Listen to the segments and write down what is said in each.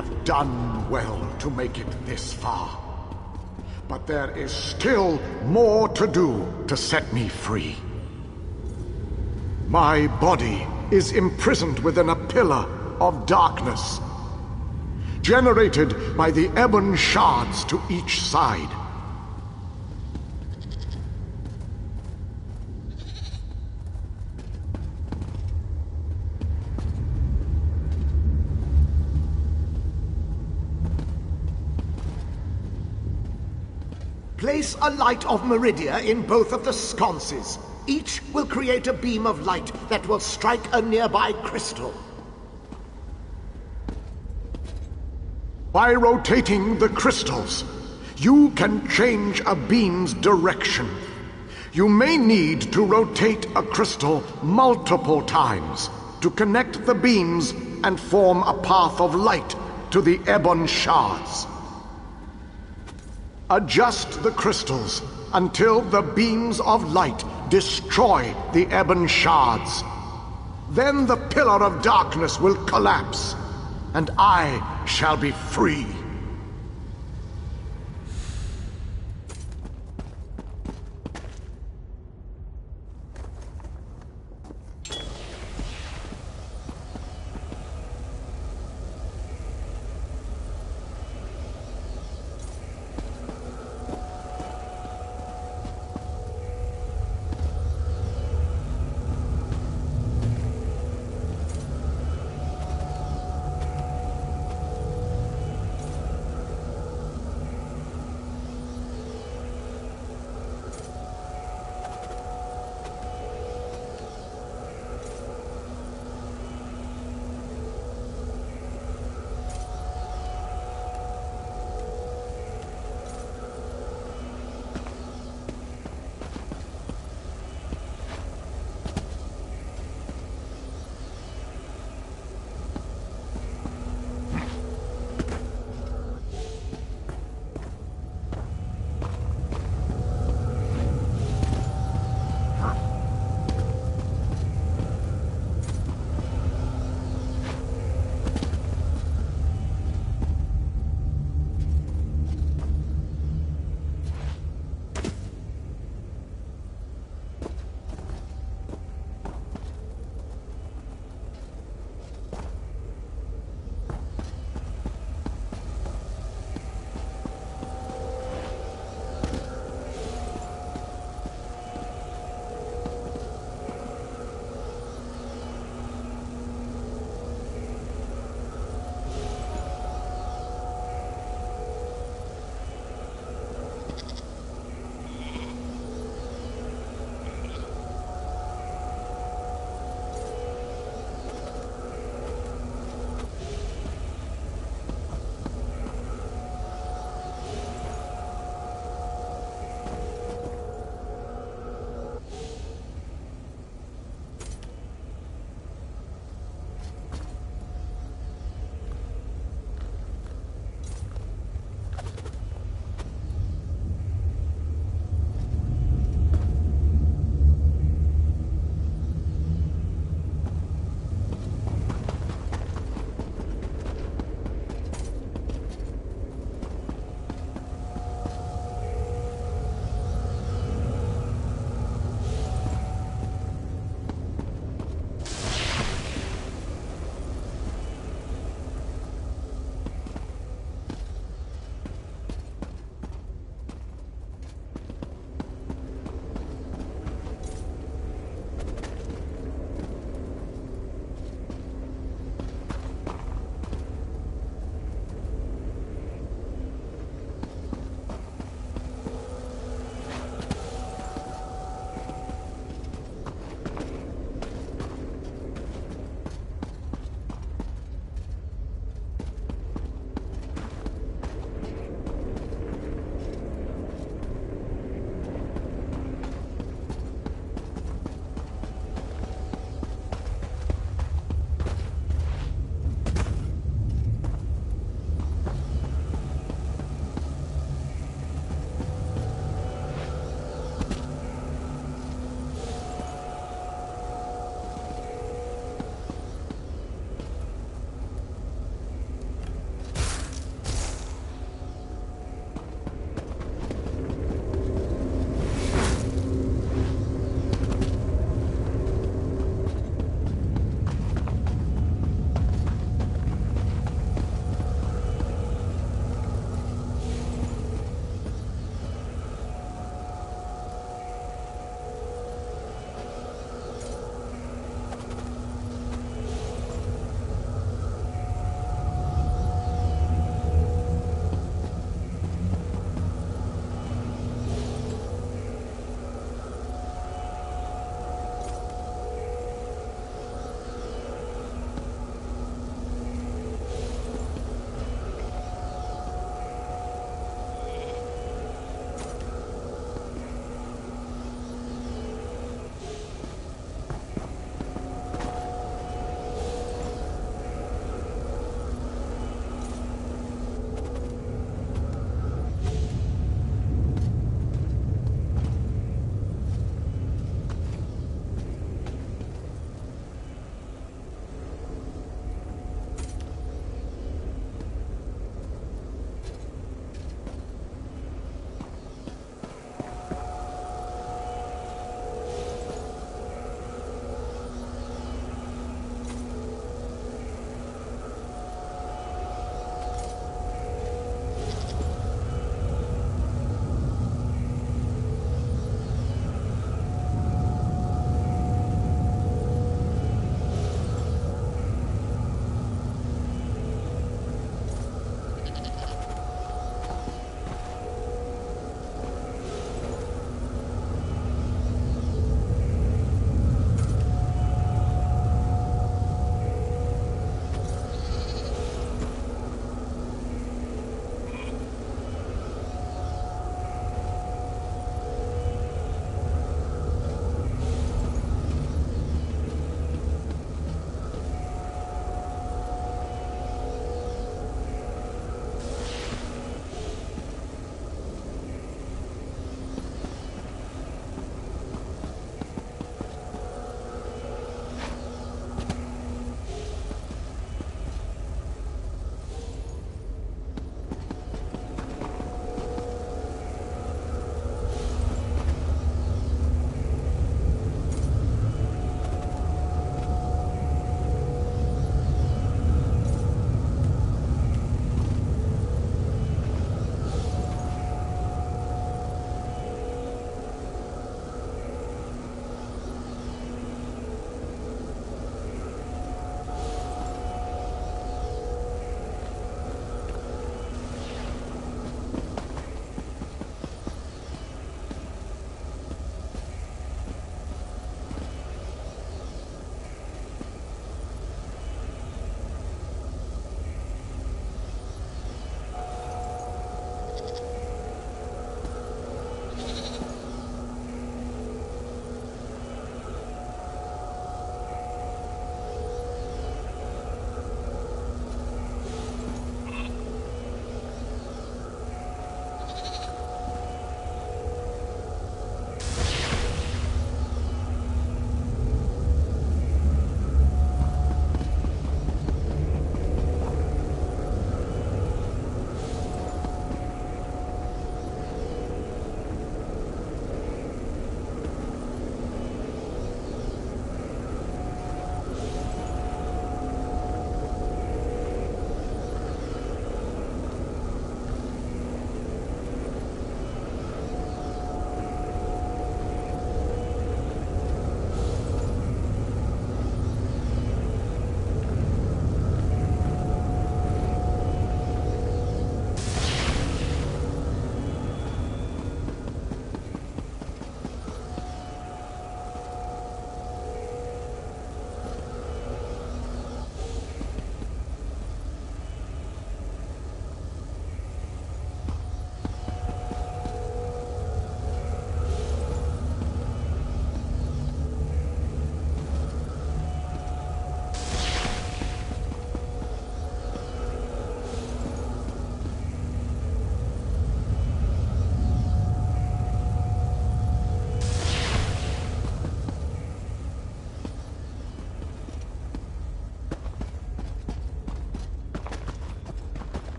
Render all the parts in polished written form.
have done well to make it this far. But there is still more to do to set me free. My body is imprisoned within a pillar of darkness, generated by the ebon shards to each side. Place a light of Meridia in both of the sconces. Each will create a beam of light that will strike a nearby crystal. By rotating the crystals, you can change a beam's direction. You may need to rotate a crystal multiple times to connect the beams and form a path of light to the ebon shards. Adjust the crystals until the beams of light destroy the ebon shards. Then the pillar of darkness will collapse, and I shall be free.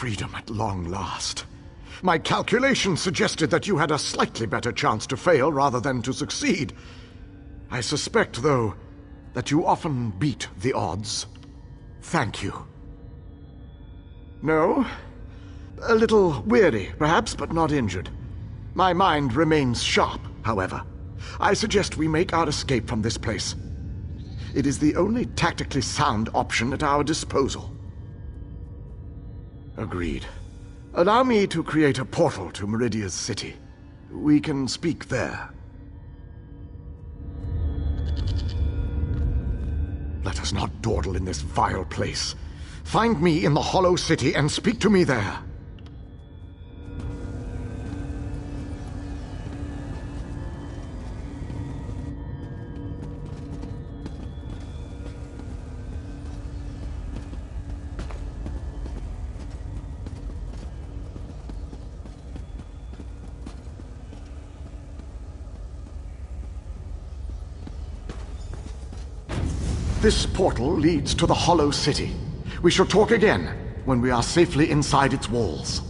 freedom at long last. My calculations suggested that you had a slightly better chance to fail rather than to succeed. I suspect, though, that you often beat the odds. Thank you. No? A little weary, perhaps, but not injured. My mind remains sharp, however. I suggest we make our escape from this place. It is the only tactically sound option at our disposal. Agreed. Allow me to create a portal to Meridia's city. We can speak there. Let us not dawdle in this vile place. Find me in the Hollow City and speak to me there. This portal leads to the Hollow City. We shall talk again when we are safely inside its walls.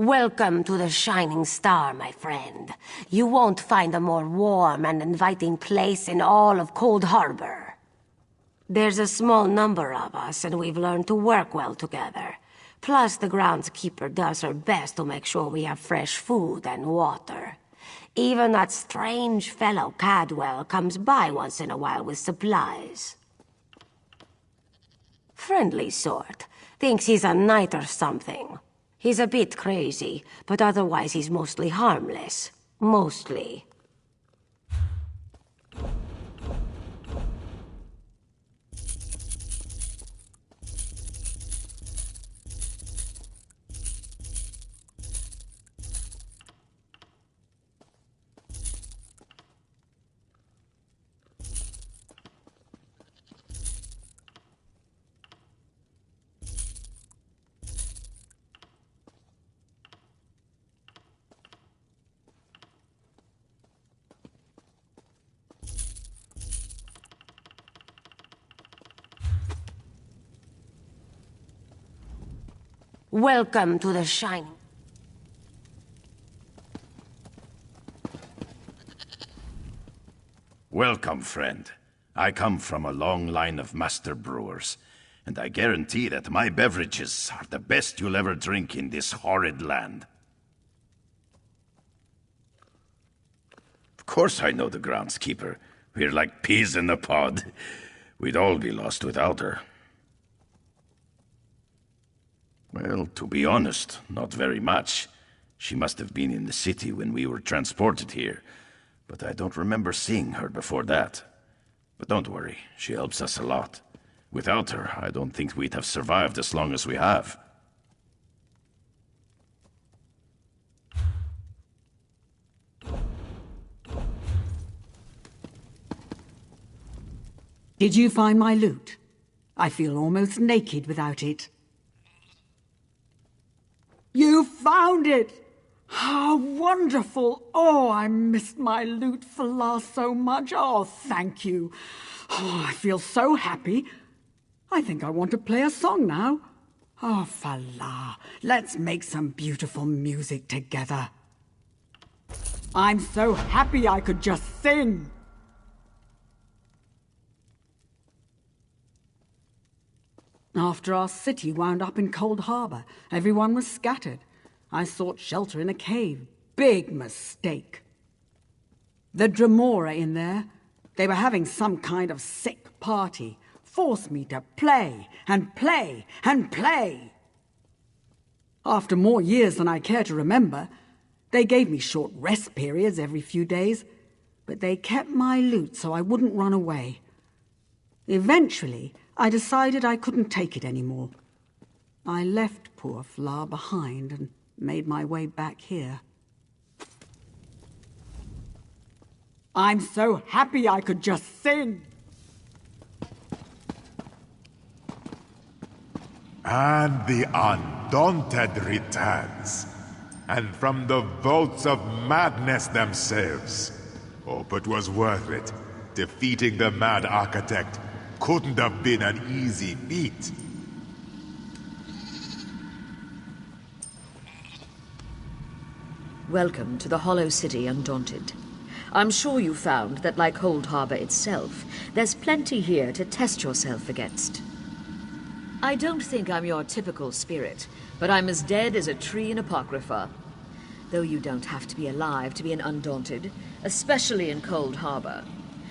Welcome to the Shining Star, my friend. You won't find a more warm and inviting place in all of Cold Harbor. There's a small number of us, and we've learned to work well together. Plus, the groundskeeper does her best to make sure we have fresh food and water. Even that strange fellow Cadwell comes by once in a while with supplies. Friendly sort. Thinks he's a knight or something. He's a bit crazy, but otherwise he's mostly harmless. Mostly. Welcome to the Shining. Welcome, friend. I come from a long line of master brewers, and I guarantee that my beverages are the best you'll ever drink in this horrid land. Of course I know the groundskeeper. We're like peas in a pod. We'd all be lost without her. Well, to be honest, not very much. She must have been in the city when we were transported here, but I don't remember seeing her before that. But don't worry, she helps us a lot. Without her, I don't think we'd have survived as long as we have. Did you find my loot? I feel almost naked without it. You found it! How wonderful! Oh, I missed my loot flask so much. Oh, thank you. Oh, I feel so happy. I think I want to play a song now. Oh, Fala, let's make some beautiful music together. I'm so happy I could just sing. After our city wound up in Cold Harbor, everyone was scattered. I sought shelter in a cave. Big mistake. The Dremora in there, they were having some kind of sick party. Forced me to play and play and play. After more years than I care to remember, they gave me short rest periods every few days, but they kept my loot so I wouldn't run away. Eventually, I decided I couldn't take it anymore. I left poor Fla behind and made my way back here. I'm so happy I could just sing. And the Undaunted returns, and from the vaults of madness themselves. Oh, but was worth it. Defeating the Mad Architect couldn't have been an easy feat. Welcome to the Hollow City Undaunted. I'm sure you found that, like Cold Harbor itself, there's plenty here to test yourself against. I don't think I'm your typical spirit, but I'm as dead as a tree in Apocrypha. Though you don't have to be alive to be an Undaunted, especially in Cold Harbor.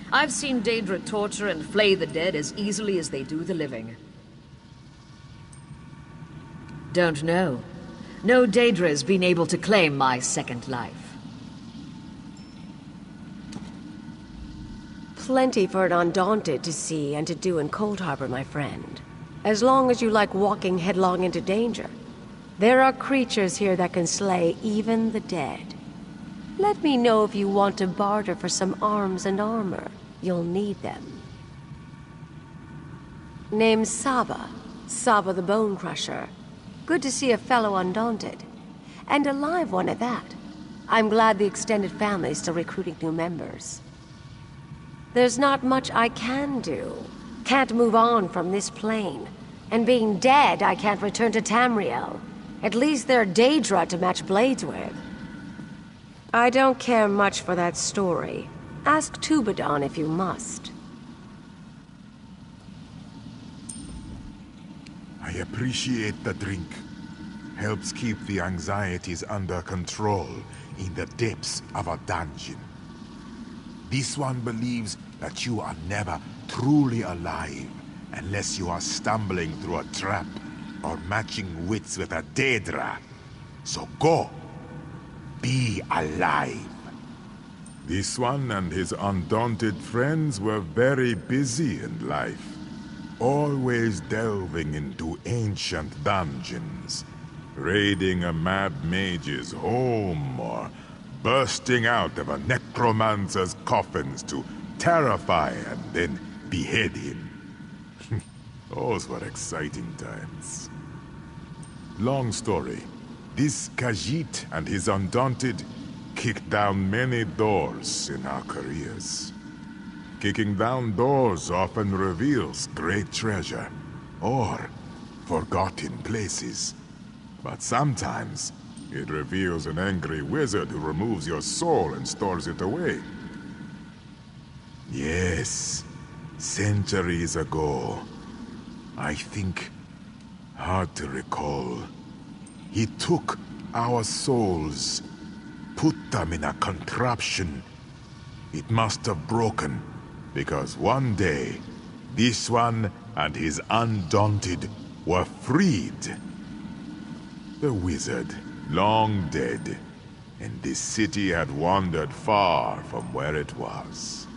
I've seen Daedra torture and flay the dead as easily as they do the living. Don't know. No Daedra's been able to claim my second life. Plenty for an Undaunted to see and to do in Cold Harbor, my friend. As long as you like walking headlong into danger. There are creatures here that can slay even the dead. Let me know if you want to barter for some arms and armor. You'll need them. Name's Saba. Saba the Bone Crusher. Good to see a fellow Undaunted. And a live one at that. I'm glad the extended family's still recruiting new members. There's not much I can do. Can't move on from this plane. And being dead, I can't return to Tamriel. At least there are Daedra to match blades with. I don't care much for that story. Ask Tubadon if you must. I appreciate the drink. Helps keep the anxieties under control in the depths of a dungeon. This one believes that you are never truly alive unless you are stumbling through a trap or matching wits with a Daedra. So go. Be alive. This one and his Undaunted friends were very busy in life. Always delving into ancient dungeons, raiding a mad mage's home, or bursting out of a necromancer's coffins to terrify and then behead him. Those were exciting times. Long story. This Khajiit and his Undaunted kicked down many doors in our careers. Kicking down doors often reveals great treasure, or forgotten places. But sometimes, it reveals an angry wizard who removes your soul and stores it away. Yes, centuries ago. I think, hard to recall. He took our souls, put them in a contraption. It must have broken, because one day, this one and his Undaunted were freed. The wizard, long dead, and this city had wandered far from where it was.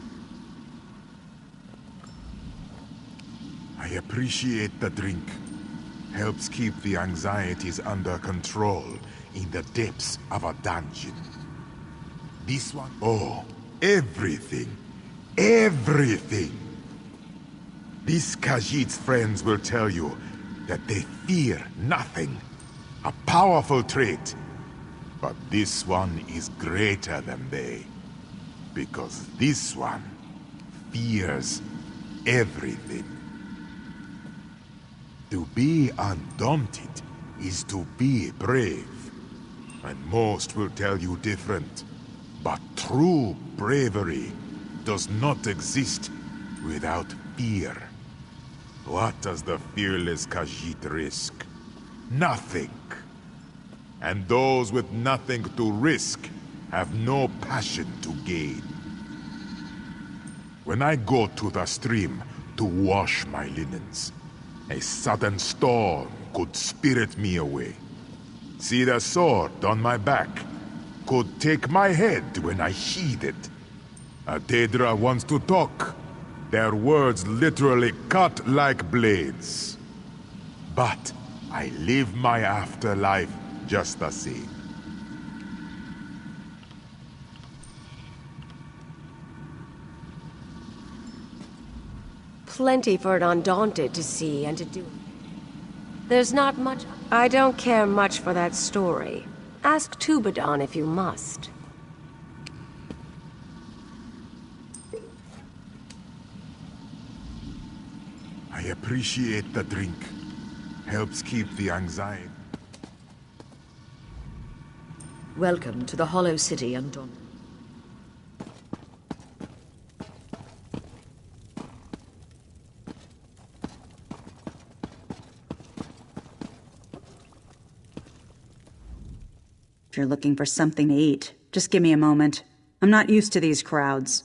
I appreciate the drink. Helps keep the anxieties under control in the depths of a dungeon. This one, oh, everything. Everything! These Khajiit's friends will tell you that they fear nothing. A powerful trait. But this one is greater than they. Because this one fears everything. To be undaunted is to be brave. And most will tell you different. But true bravery does not exist without fear. What does the fearless Khajiit risk? Nothing. And those with nothing to risk have no passion to gain. When I go to the stream to wash my linens, a sudden storm could spirit me away. See the sword on my back? Could take my head when I sheathe it. A Daedra wants to talk. Their words literally cut like blades. But I live my afterlife just the same. Plenty for an Undaunted to see and to do. There's not much. I don't care much for that story. Ask Tubadon if you must. I appreciate the drink. Helps keep the anxiety. Welcome to the Hollow City, Undaunted. If you're looking for something to eat, just give me a moment. I'm not used to these crowds.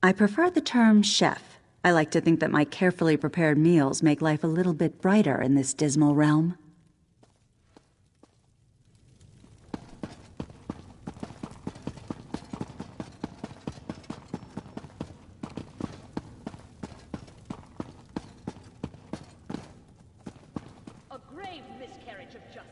I prefer the term chef. I like to think that my carefully prepared meals make life a little bit brighter in this dismal realm. A grave miscarriage of justice.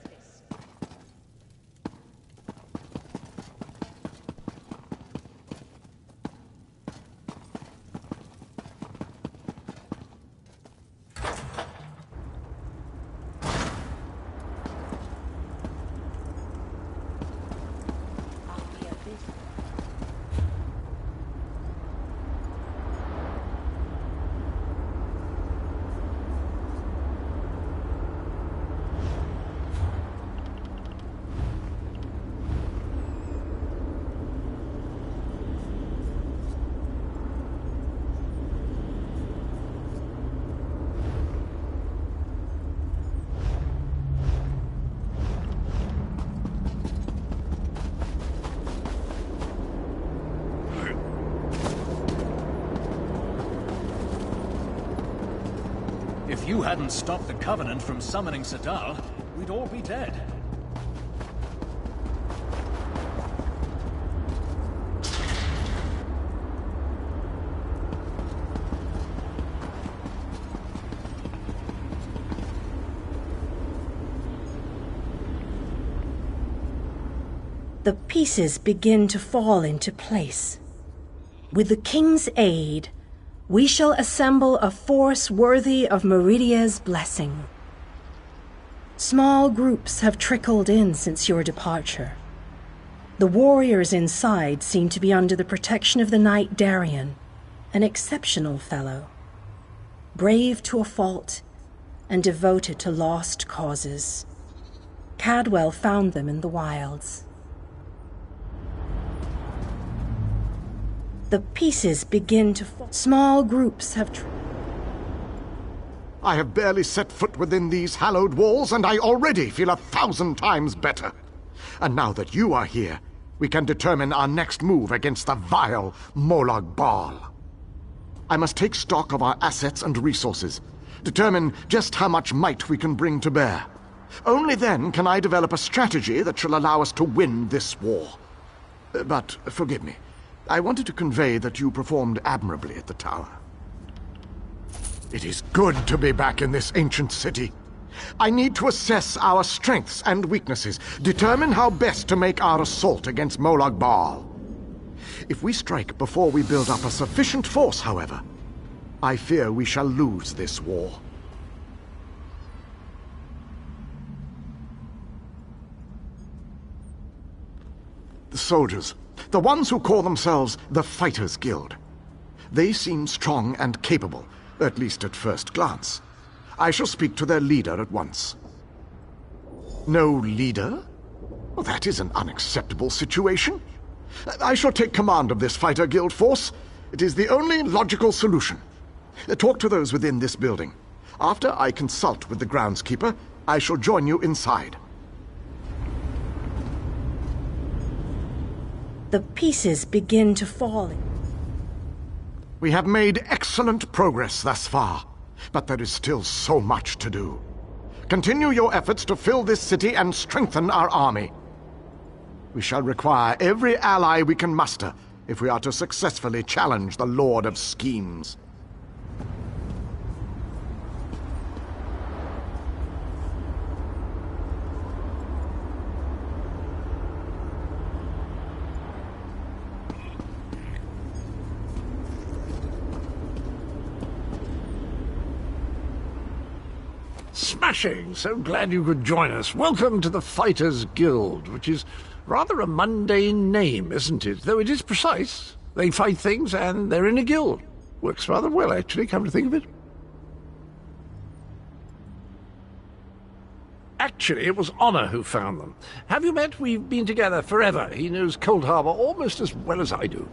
If you hadn't stopped the Covenant from summoning Sadal, we'd all be dead. The pieces begin to fall into place. With the King's aid, we shall assemble a force worthy of Meridia's blessing. Small groups have trickled in since your departure. The warriors inside seem to be under the protection of the Knight Darian, an exceptional fellow. Brave to a fault, and devoted to lost causes. Cadwell found them in the wilds. The pieces begin to fall. Small groups have... I have barely set foot within these hallowed walls, and I already feel 1,000 times better. And now that you are here, we can determine our next move against the vile Molag Bal. I must take stock of our assets and resources, determine just how much might we can bring to bear. Only then can I develop a strategy that shall allow us to win this war. But forgive me, I wanted to convey that you performed admirably at the tower. It is good to be back in this ancient city. I need to assess our strengths and weaknesses, determine how best to make our assault against Molag Bal. If we strike before we build up a sufficient force, however, I fear we shall lose this war. The soldiers, the ones who call themselves the Fighters Guild. They seem strong and capable, at least at first glance. I shall speak to their leader at once. No leader? Well, that is an unacceptable situation. I shall take command of this Fighter Guild force. It is the only logical solution. Talk to those within this building. After I consult with the groundskeeper, I shall join you inside. The pieces begin to fall. We have made excellent progress thus far, but there is still so much to do. Continue your efforts to fill this city and strengthen our army. We shall require every ally we can muster if we are to successfully challenge the Lord of Schemes. Smashing! So glad you could join us. Welcome to the Fighters Guild, which is rather a mundane name, isn't it? Though it is precise. They fight things and they're in a guild. Works rather well, actually, come to think of it. Actually, it was Honor who found them. Have you met? We've been together forever. He knows Cold Harbor almost as well as I do.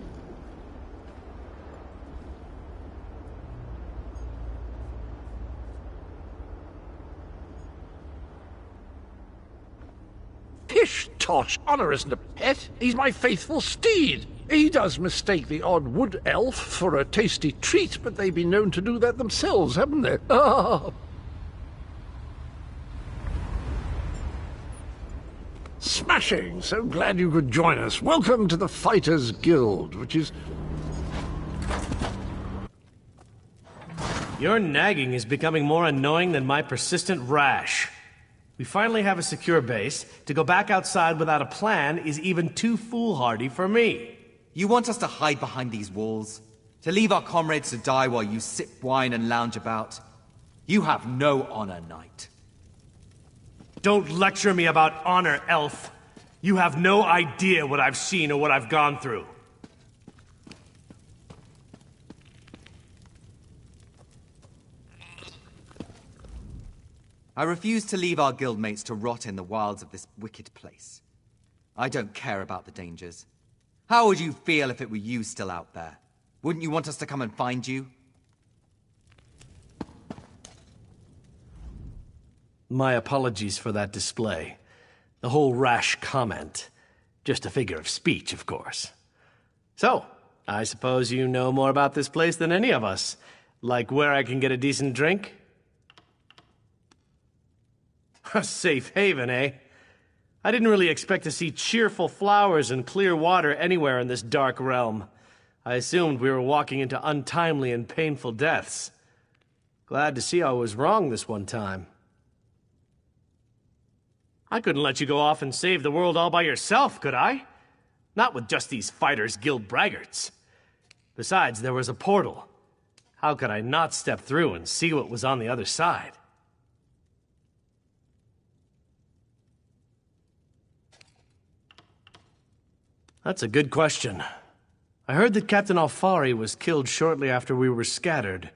Pish tosh! Honor isn't a pet. He's my faithful steed. He does mistake the odd wood elf for a tasty treat, but they've been known to do that themselves, haven't they? Ah! Smashing! So glad you could join us. Welcome to the Fighters Guild, which is... Your nagging is becoming more annoying than my persistent rash. We finally have a secure base. To go back outside without a plan is even too foolhardy for me. You want us to hide behind these walls? To leave our comrades to die while you sip wine and lounge about? You have no honor, knight. Don't lecture me about honor, elf. You have no idea what I've seen or what I've gone through. I refuse to leave our guildmates to rot in the wilds of this wicked place. I don't care about the dangers. How would you feel if it were you still out there? Wouldn't you want us to come and find you? My apologies for that display. The whole rash comment. Just a figure of speech, of course. So, I suppose you know more about this place than any of us. Like where I can get a decent drink? A safe haven, eh? I didn't really expect to see cheerful flowers and clear water anywhere in this dark realm. I assumed we were walking into untimely and painful deaths. Glad to see I was wrong this one time. I couldn't let you go off and save the world all by yourself, could I? Not with just these Fighters Guild braggarts. Besides, there was a portal. How could I not step through and see what was on the other side? That's a good question. I heard that Captain Alfari was killed shortly after we were scattered.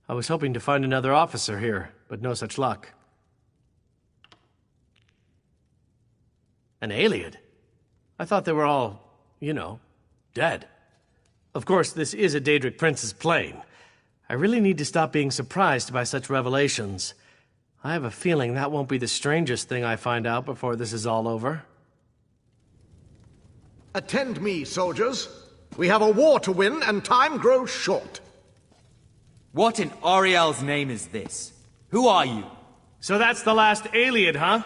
I was hoping to find another officer here, but no such luck. An Ayleid? I thought they were all, dead. Of course, this is a Daedric prince's plane. I really need to stop being surprised by such revelations. I have a feeling that won't be the strangest thing I find out before this is all over. Attend me, soldiers. We have a war to win, and time grows short. What in Auriel's name is this? Who are you? So that's the last Ayleid, huh?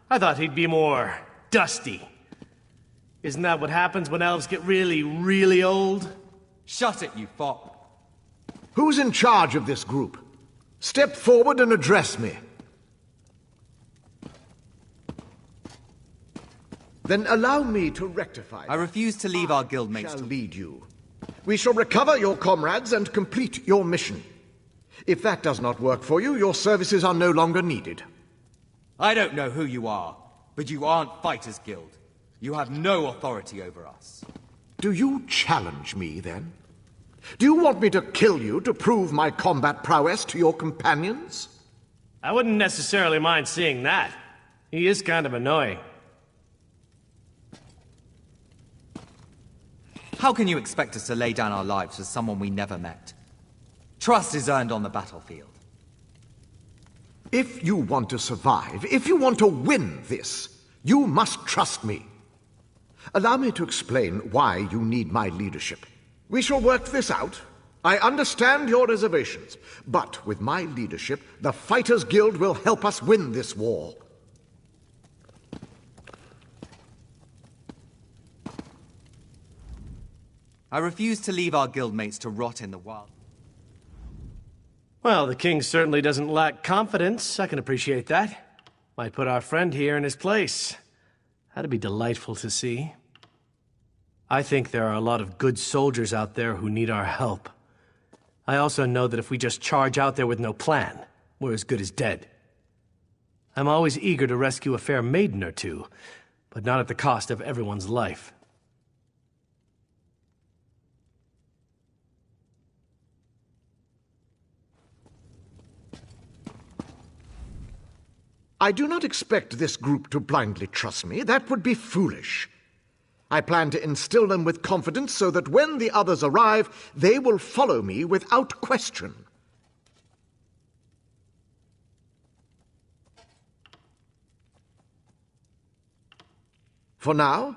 I thought he'd be more dusty. Isn't that what happens when elves get really, really old? Shut it, you fop. Who's in charge of this group? Step forward and address me. Then allow me to rectify. I refuse to leave our guildmates. Shall lead you. We shall recover your comrades and complete your mission. If that does not work for you, your services are no longer needed. I don't know who you are, but you aren't Fighters Guild. You have no authority over us. Do you challenge me, then? Do you want me to kill you to prove my combat prowess to your companions? I wouldn't necessarily mind seeing that. He is kind of annoying. How can you expect us to lay down our lives for someone we never met? Trust is earned on the battlefield. If you want to survive, if you want to win this, you must trust me. Allow me to explain why you need my leadership. We shall work this out. I understand your reservations, but with my leadership, the Fighters Guild will help us win this war. I refuse to leave our guildmates to rot in the wild. Well, the king certainly doesn't lack confidence. I can appreciate that. Might put our friend here in his place. That'd be delightful to see. I think there are a lot of good soldiers out there who need our help. I also know that if we just charge out there with no plan, we're as good as dead. I'm always eager to rescue a fair maiden or two, but not at the cost of everyone's life. I do not expect this group to blindly trust me. That would be foolish. I plan to instill them with confidence so that when the others arrive, they will follow me without question. For now,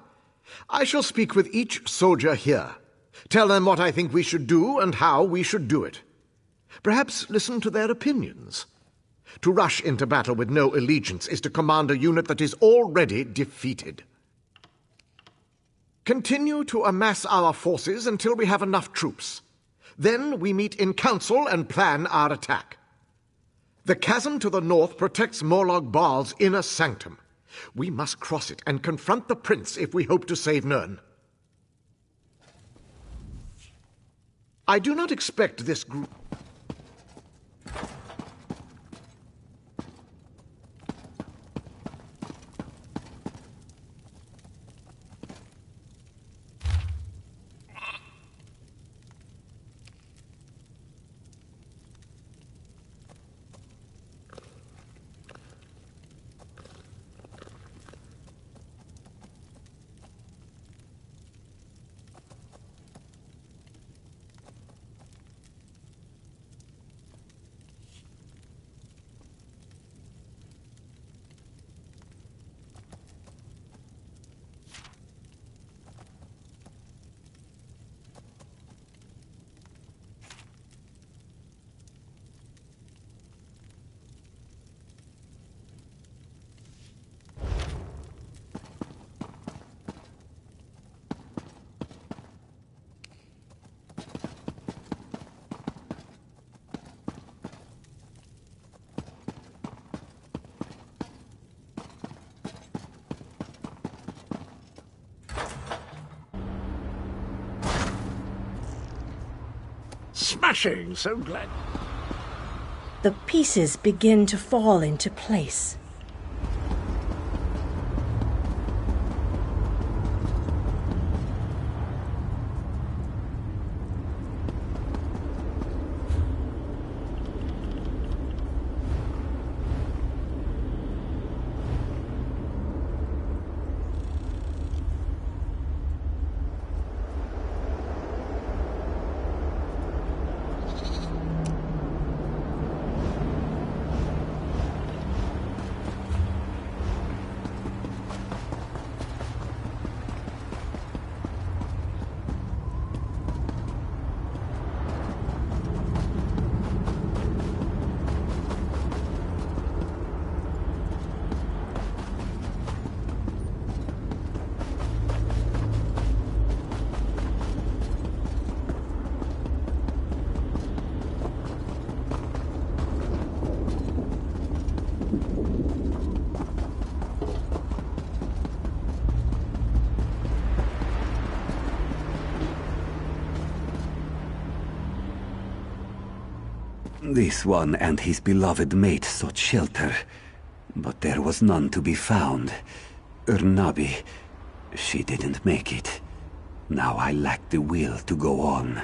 I shall speak with each soldier here. Tell them what I think we should do and how we should do it. Perhaps listen to their opinions. To rush into battle with no allegiance is to command a unit that is already defeated. Continue to amass our forces until we have enough troops. Then we meet in council and plan our attack. The chasm to the north protects Morlog Baal's inner sanctum. We must cross it and confront the prince if we hope to save Nirn. I do not expect this group... Smashing! So glad. The pieces begin to fall into place. This one and his beloved mate sought shelter, but there was none to be found. Urnabi, she didn't make it. Now I lack the will to go on.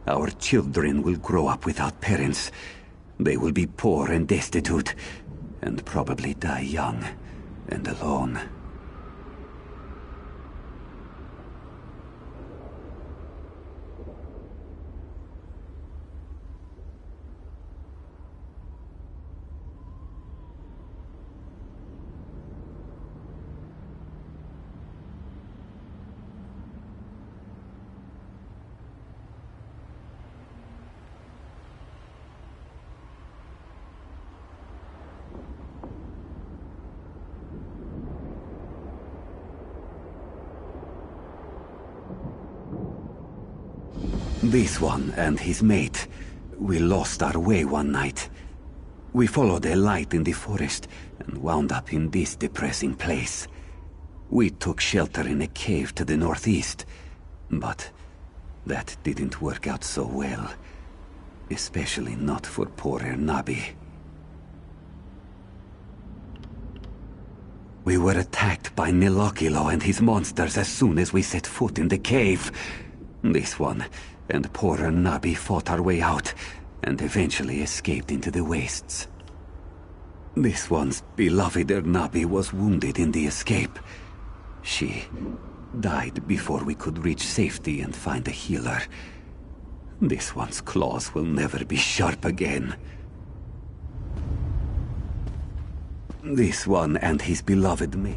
Our children will grow up without parents. They will be poor and destitute, and probably die young and alone. This one and his mate, we lost our way one night. We followed a light in the forest and wound up in this depressing place. We took shelter in a cave to the northeast, but that didn't work out so well. Especially not for poor Urnabi. We were attacked by Nilokilo and his monsters as soon as we set foot in the cave. This one and poor Urnabi fought our way out, and eventually escaped into the wastes. This one's beloved Urnabi was wounded in the escape. She died before we could reach safety and find a healer. This one's claws will never be sharp again. This one and his beloved mate.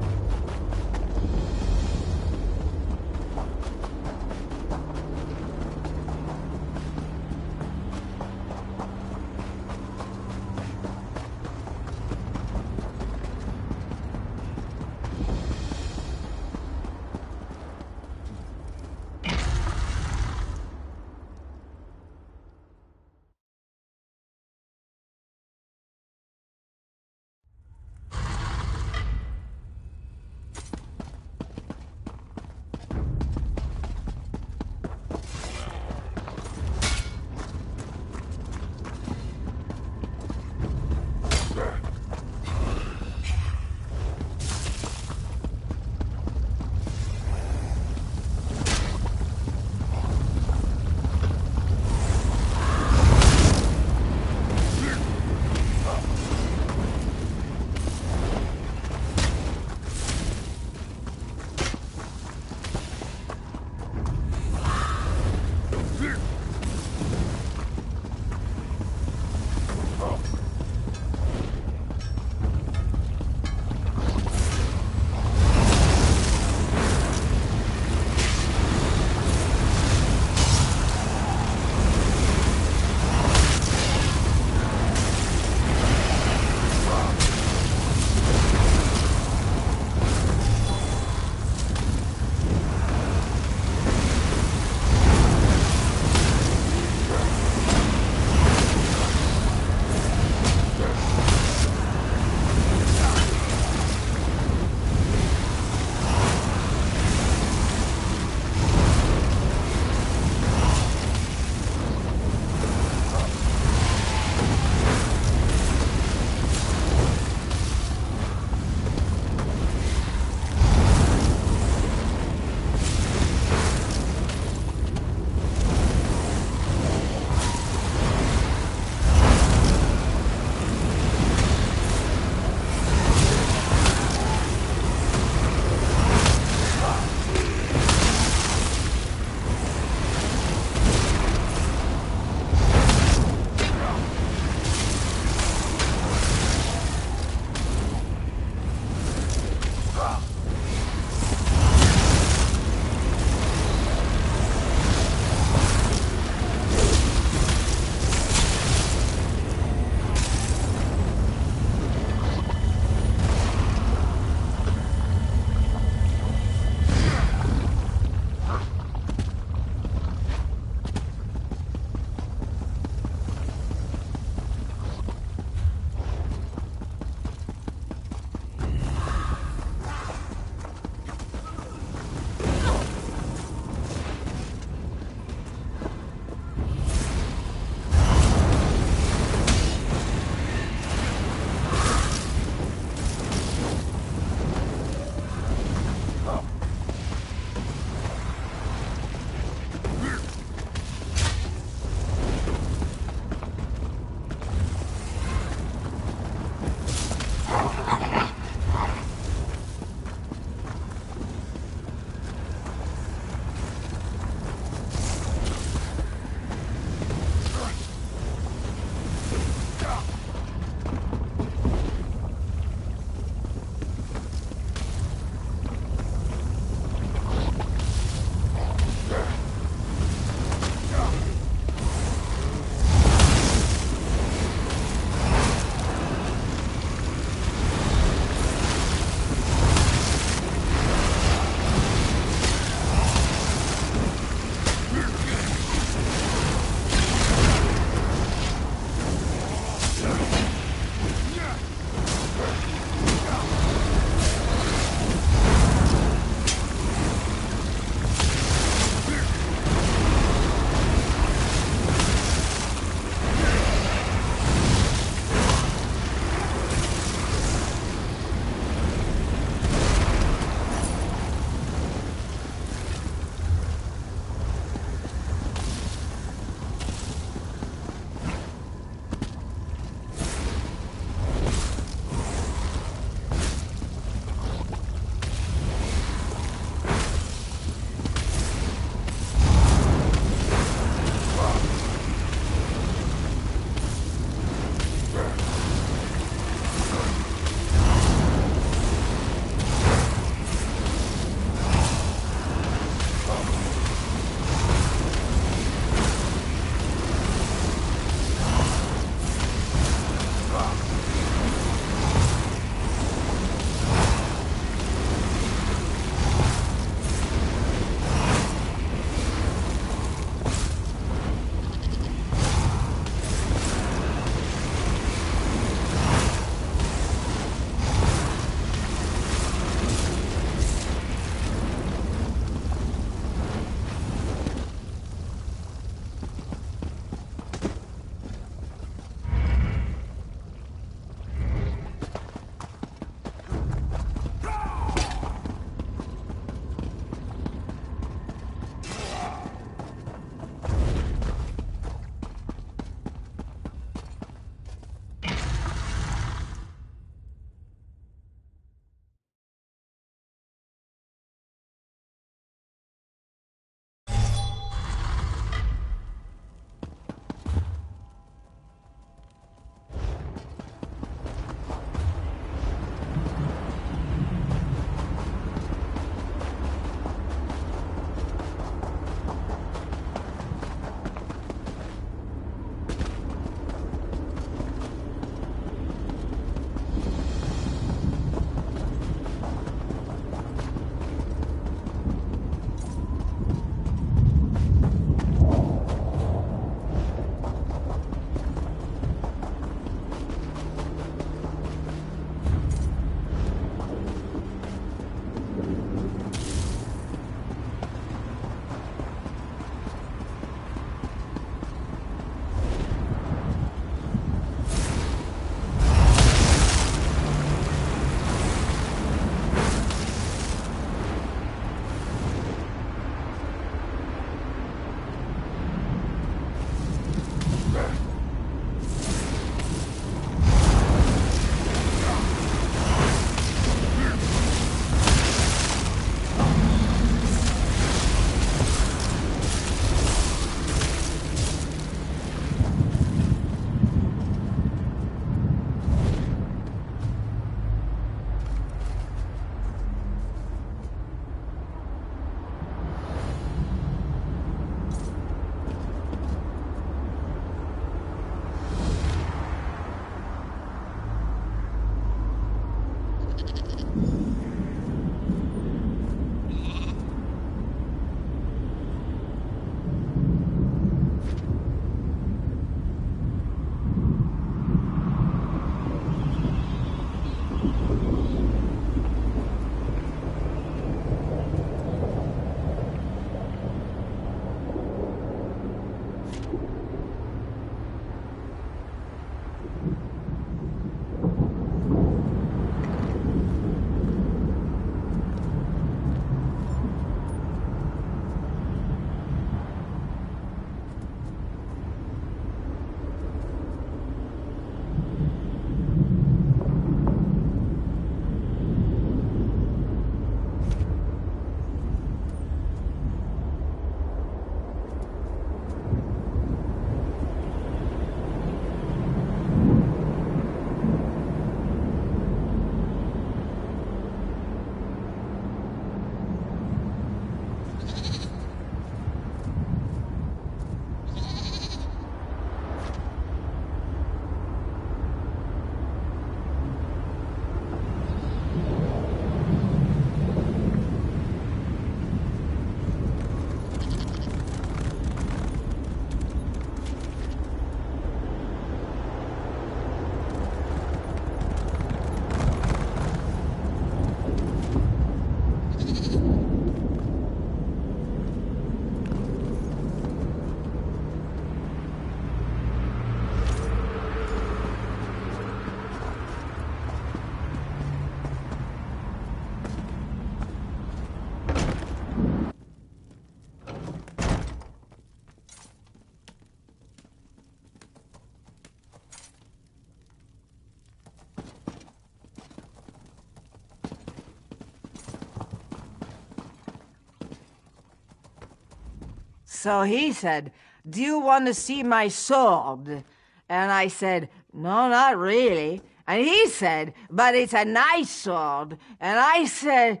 So he said, "Do you want to see my sword?" And I said, "No, not really." And he said, "But it's a nice sword." And I said,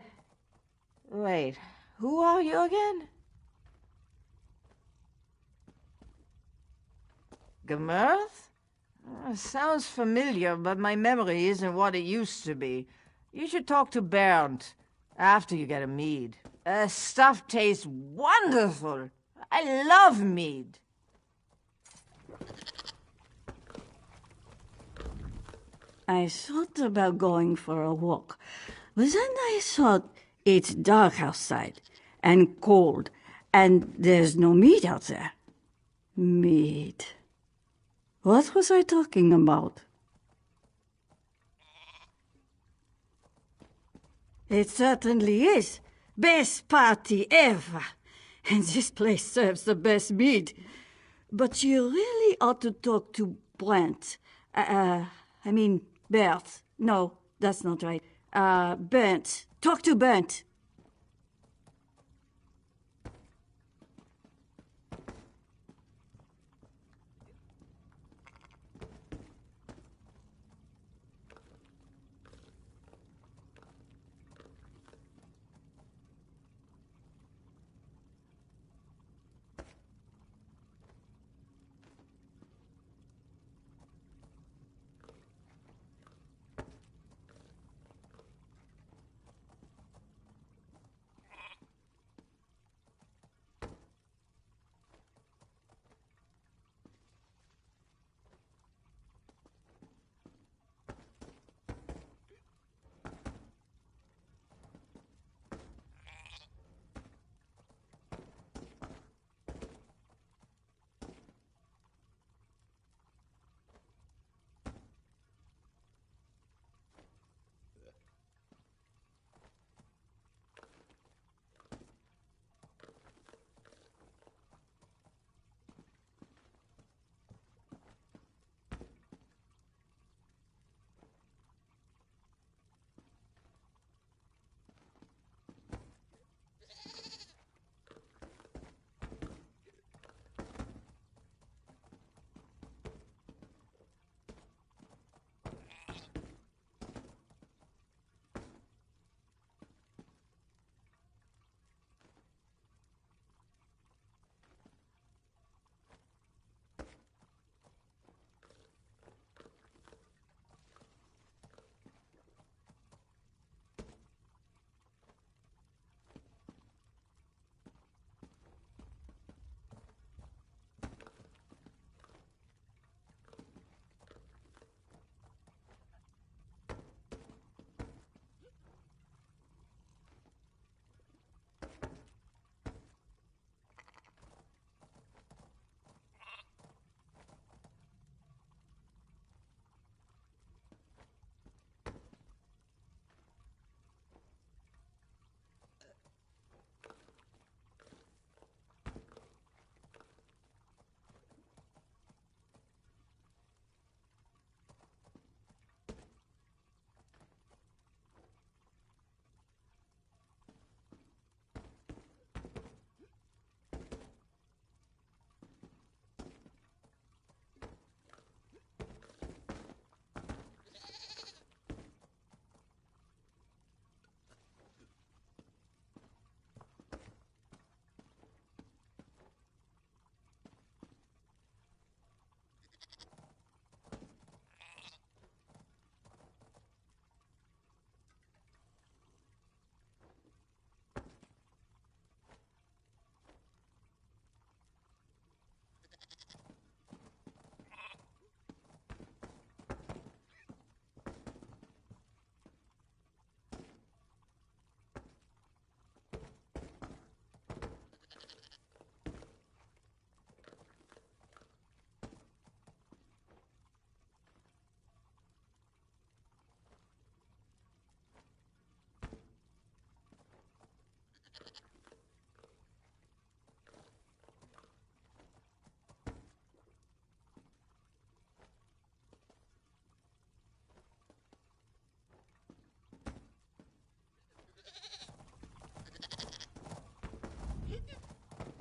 "Wait, who are you again?" Gmirth? Sounds familiar, but my memory isn't what it used to be. You should talk to Bernd after you get a mead. Stuff tastes wonderful. I love mead. I thought about going for a walk, but then I thought it's dark outside and cold, and there's no meat out there. Meat. What was I talking about? It certainly is. Best party ever. And this place serves the best meat. But you really ought to talk to Brent. Bert. No, that's not right. Bernd. Talk to Bernd.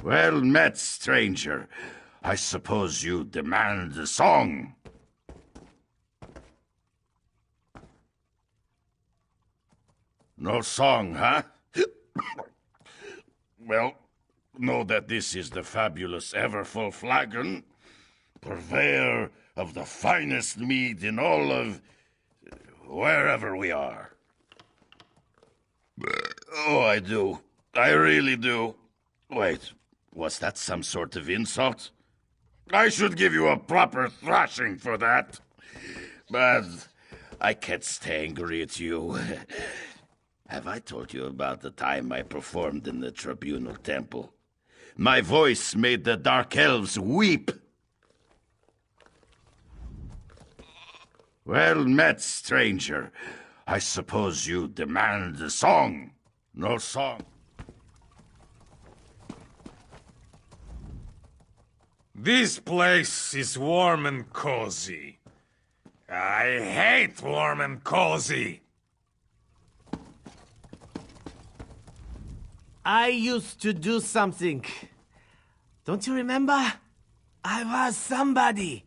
Well met, stranger. I suppose you demand a song. No song, huh? Well, know that this is the fabulous Everfull Flagon, purveyor of the finest mead in all of wherever we are. Oh, I do. I really do. Wait, was that some sort of insult? I should give you a proper thrashing for that. But I can't stay angry at you. Have I told you about the time I performed in the Tribunal Temple? My voice made the Dark Elves weep. Well met, stranger. I suppose you demand a song. No song. This place is warm and cozy. I hate warm and cozy. I used to do something. Don't you remember? I was somebody.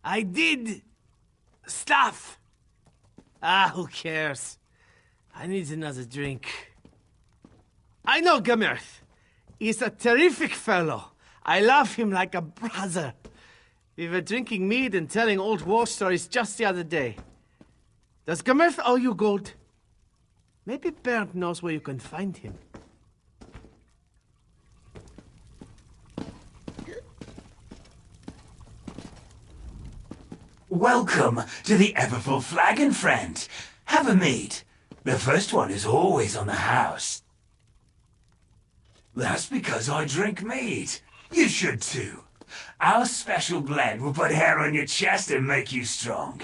I did stuff. Who cares? I need another drink. I know Gamirth. He's a terrific fellow. I love him like a brother. We were drinking mead and telling old war stories just the other day. Does Gamirth owe you gold? Maybe Bernd knows where you can find him. Welcome to the Everfull Flagon, friend. Have a mead. The first one is always on the house. That's because I drink mead. You should too. Our special blend will put hair on your chest and make you strong.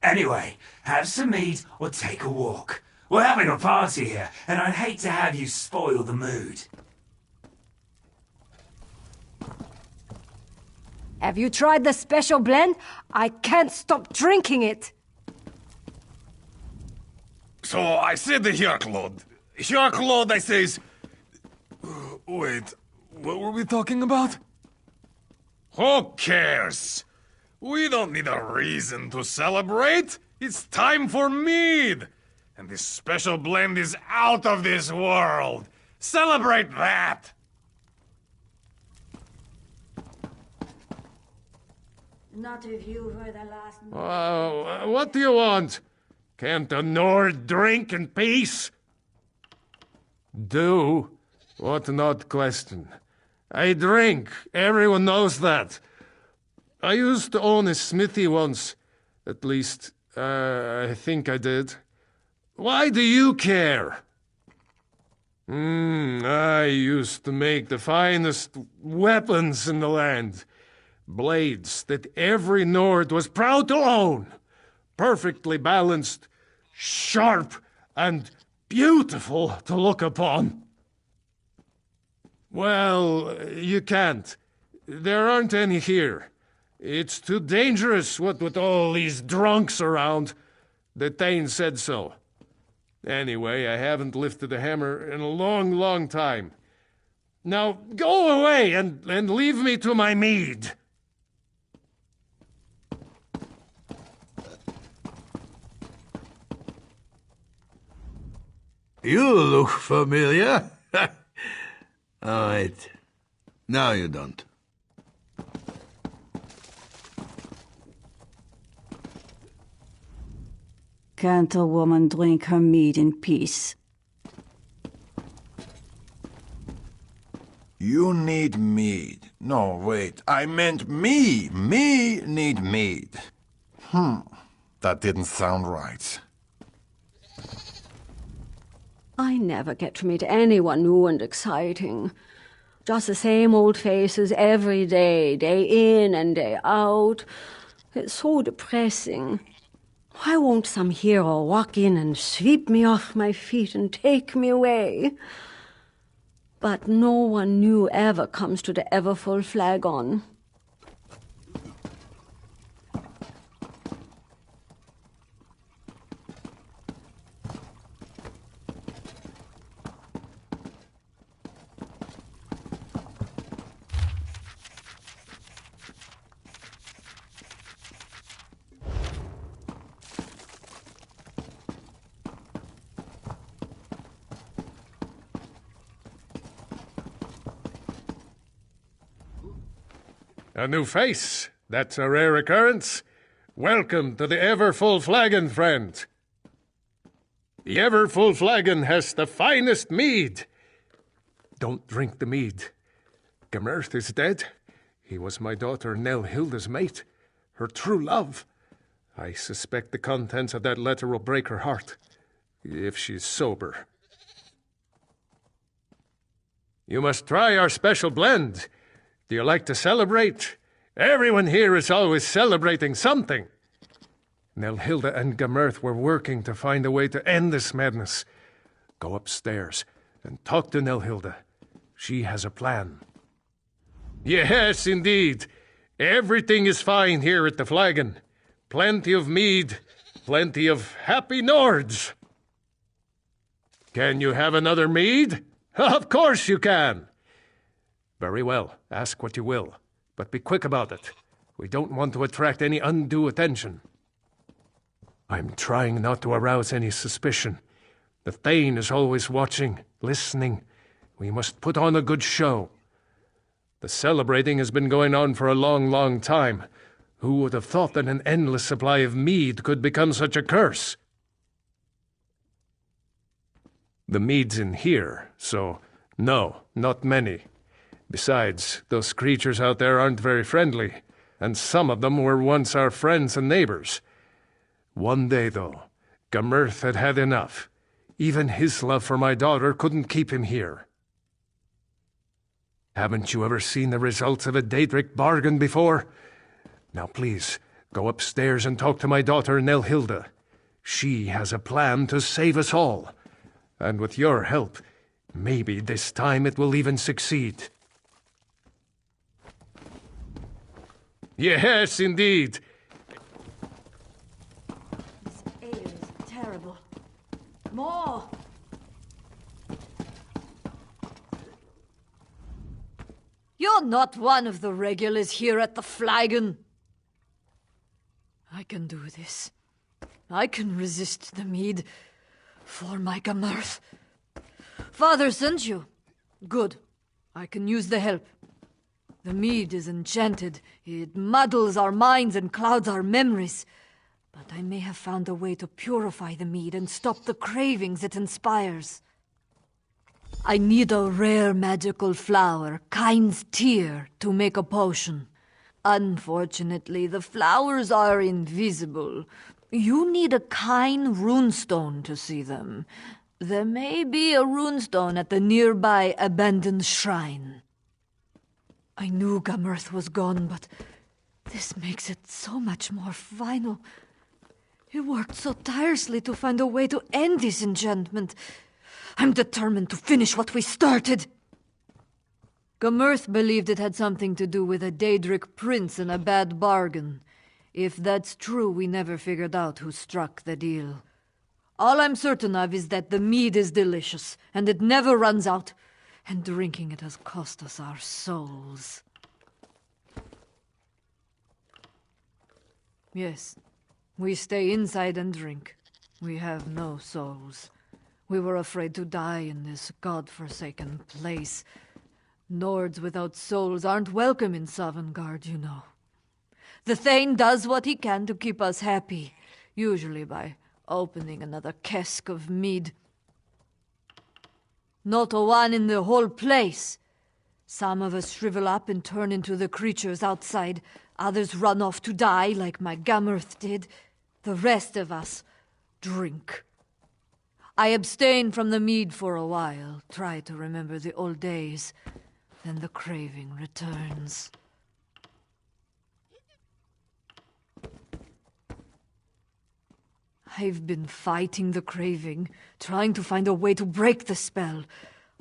Anyway, have some mead or take a walk. We're having a party here, and I'd hate to have you spoil the mood. Have you tried the special blend? I can't stop drinking it. So I said to Hjörklod. Hjörklod, I says... Wait, what were we talking about? Who cares? We don't need a reason to celebrate. It's time for mead. And this special blend is out of this world. Celebrate that! Not if you were the last... What do you want? Can't a Nord drink in peace? Do? What an odd question. I drink. Everyone knows that. I used to own a smithy once. At least, I think I did. Why do you care? I used to make the finest weapons in the land. Blades that every Nord was proud to own. Perfectly balanced, sharp, and beautiful to look upon. Well, you can't. There aren't any here. It's too dangerous, what with all these drunks around. The Thane said so. Anyway, I haven't lifted a hammer in a long, long time. Now, go away and leave me to my mead. You look familiar. Oh, wait. No, you don't. Can't a woman drink her mead in peace? You need mead. No, wait. I meant me. Me need mead. That didn't sound right. I never get to meet anyone new and exciting. Just the same old faces every day, day in and day out. It's so depressing. Why won't some hero walk in and sweep me off my feet and take me away? But no one new ever comes to the Everfull Flagon. A new face. That's a rare occurrence. Welcome to the Everfull Flagon, friend. The Everfull Flagon has the finest mead. Don't drink the mead. Gemerth is dead. He was my daughter Nelhilda's mate, her true love. I suspect the contents of that letter will break her heart, if she's sober. You must try our special blend. Do you like to celebrate? Everyone here is always celebrating something. Nelhilda and Gemerth were working to find a way to end this madness. Go upstairs and talk to Nelhilda. She has a plan. Yes, indeed. Everything is fine here at the Flagon. Plenty of mead, plenty of happy Nords. Can you have another mead? Of course you can. Very well, ask what you will, but be quick about it. We don't want to attract any undue attention. I'm trying not to arouse any suspicion. The Thane is always watching, listening. We must put on a good show. The celebrating has been going on for a long, long time. Who would have thought that an endless supply of mead could become such a curse? The mead's in here, so no, not many. Besides, those creatures out there aren't very friendly, and some of them were once our friends and neighbors. One day, though, Gemerth had had enough. Even his love for my daughter couldn't keep him here. Haven't you ever seen the results of a Daedric bargain before? Now please, go upstairs and talk to my daughter Nelhilda. She has a plan to save us all. And with your help, maybe this time it will even succeed. Yes, indeed. This air is terrible. More! You're not one of the regulars here at the Flagon. I can do this. I can resist the mead. For my Gemerth. Father sent you. Good. I can use the help. The mead is enchanted. It muddles our minds and clouds our memories. But I may have found a way to purify the mead and stop the cravings it inspires. I need a rare magical flower, Kyne's Tear, to make a potion. Unfortunately, the flowers are invisible. You need a Kyne runestone to see them. There may be a runestone at the nearby abandoned shrine. I knew Gemerth was gone, but this makes it so much more final. He worked so tirelessly to find a way to end this enchantment. I'm determined to finish what we started. Gemerth believed it had something to do with a Daedric prince and a bad bargain. If that's true, we never figured out who struck the deal. All I'm certain of is that the mead is delicious, and it never runs out, and drinking it has cost us our souls. Yes, we stay inside and drink. We have no souls. We were afraid to die in this god-forsaken place. Nords without souls aren't welcome in Sovngarde, you know. The Thane does what he can to keep us happy, usually by opening another cask of mead. Not a one in the whole place. Some of us shrivel up and turn into the creatures outside. Others run off to die, like my Gemerth did. The rest of us drink. I abstain from the mead for a while, try to remember the old days. Then the craving returns. I've been fighting the craving, trying to find a way to break the spell.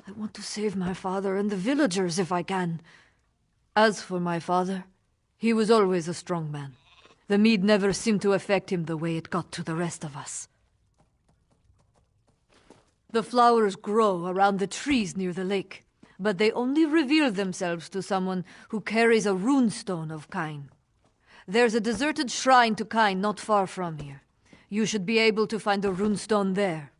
I want to save my father and the villagers if I can. As for my father, he was always a strong man. The mead never seemed to affect him the way it got to the rest of us. The flowers grow around the trees near the lake, but they only reveal themselves to someone who carries a runestone of Kyne. There's a deserted shrine to Kyne not far from here. You should be able to find a runestone there.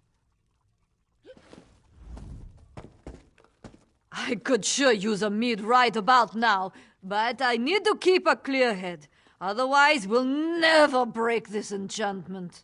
I could sure use a mead right about now, But I need to keep a clear head. Otherwise, we'll never break this enchantment.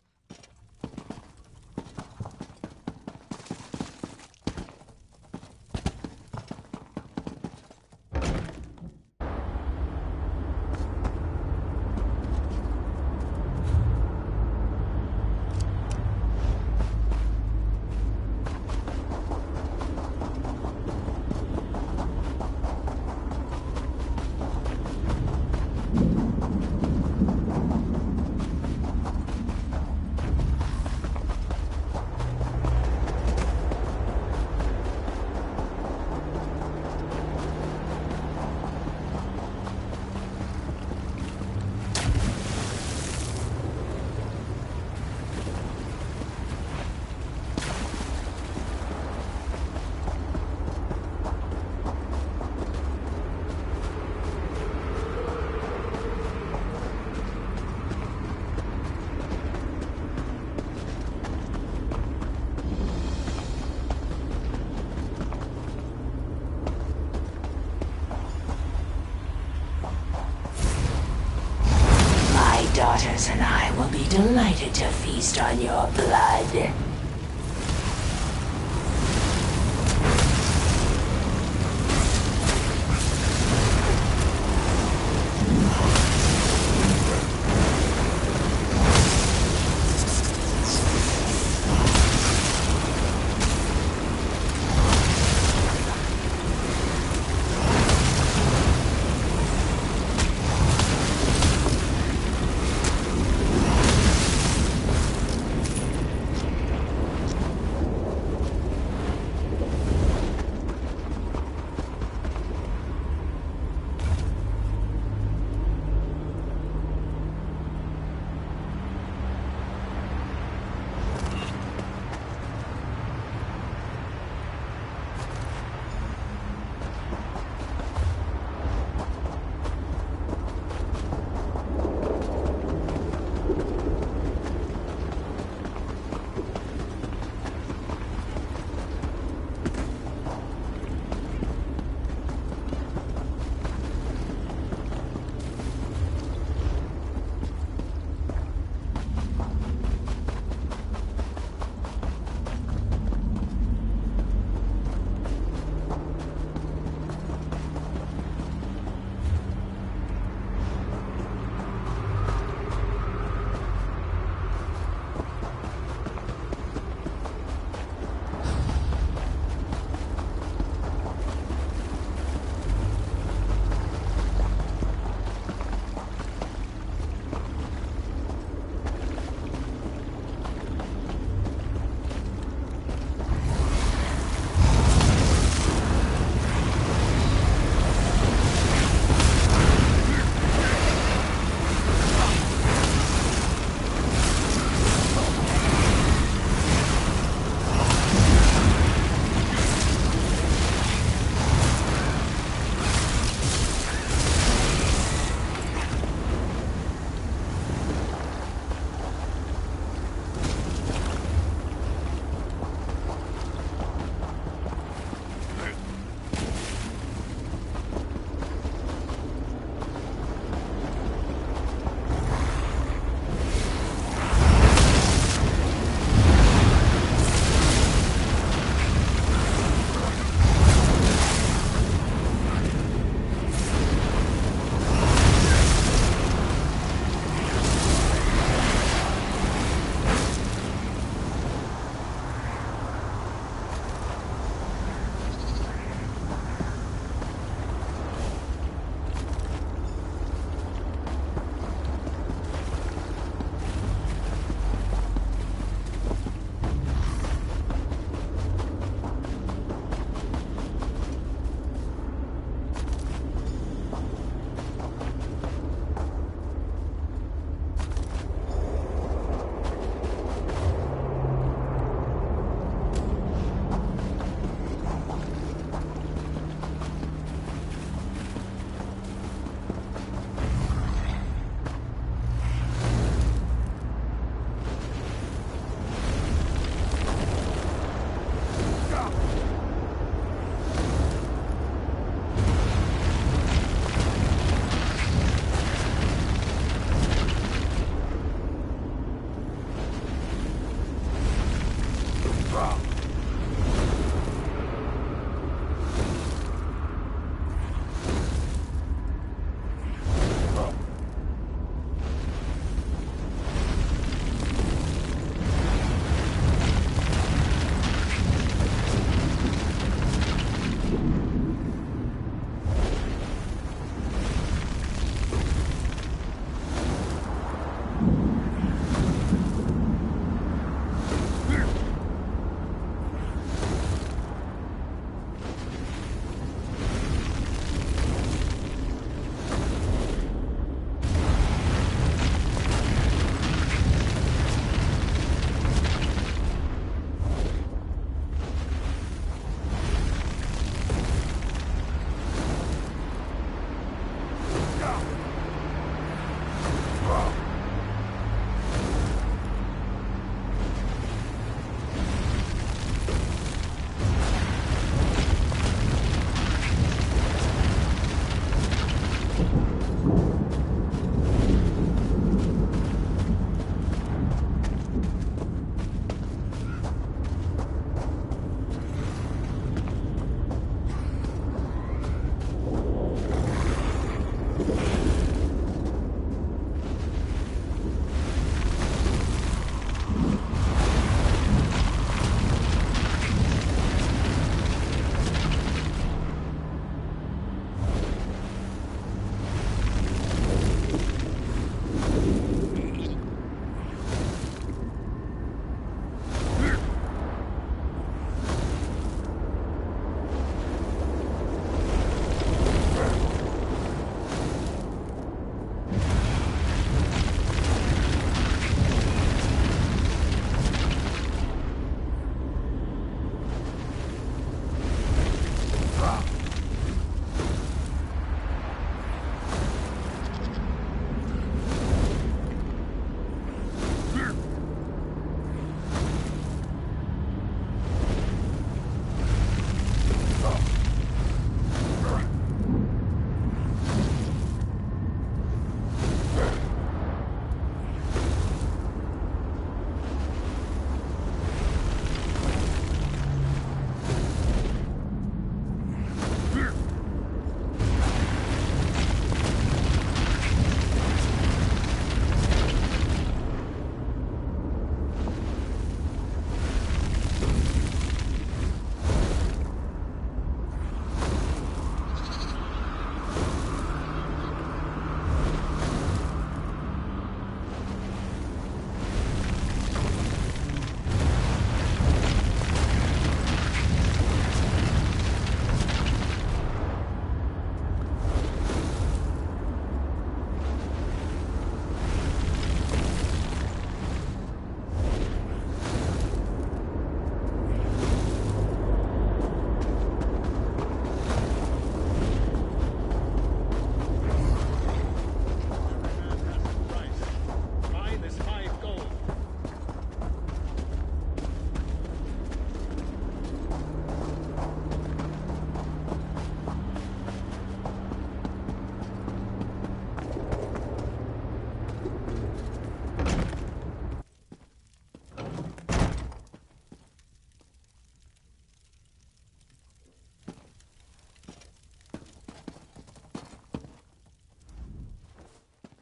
Daughters and I will be delighted to feast on your blood.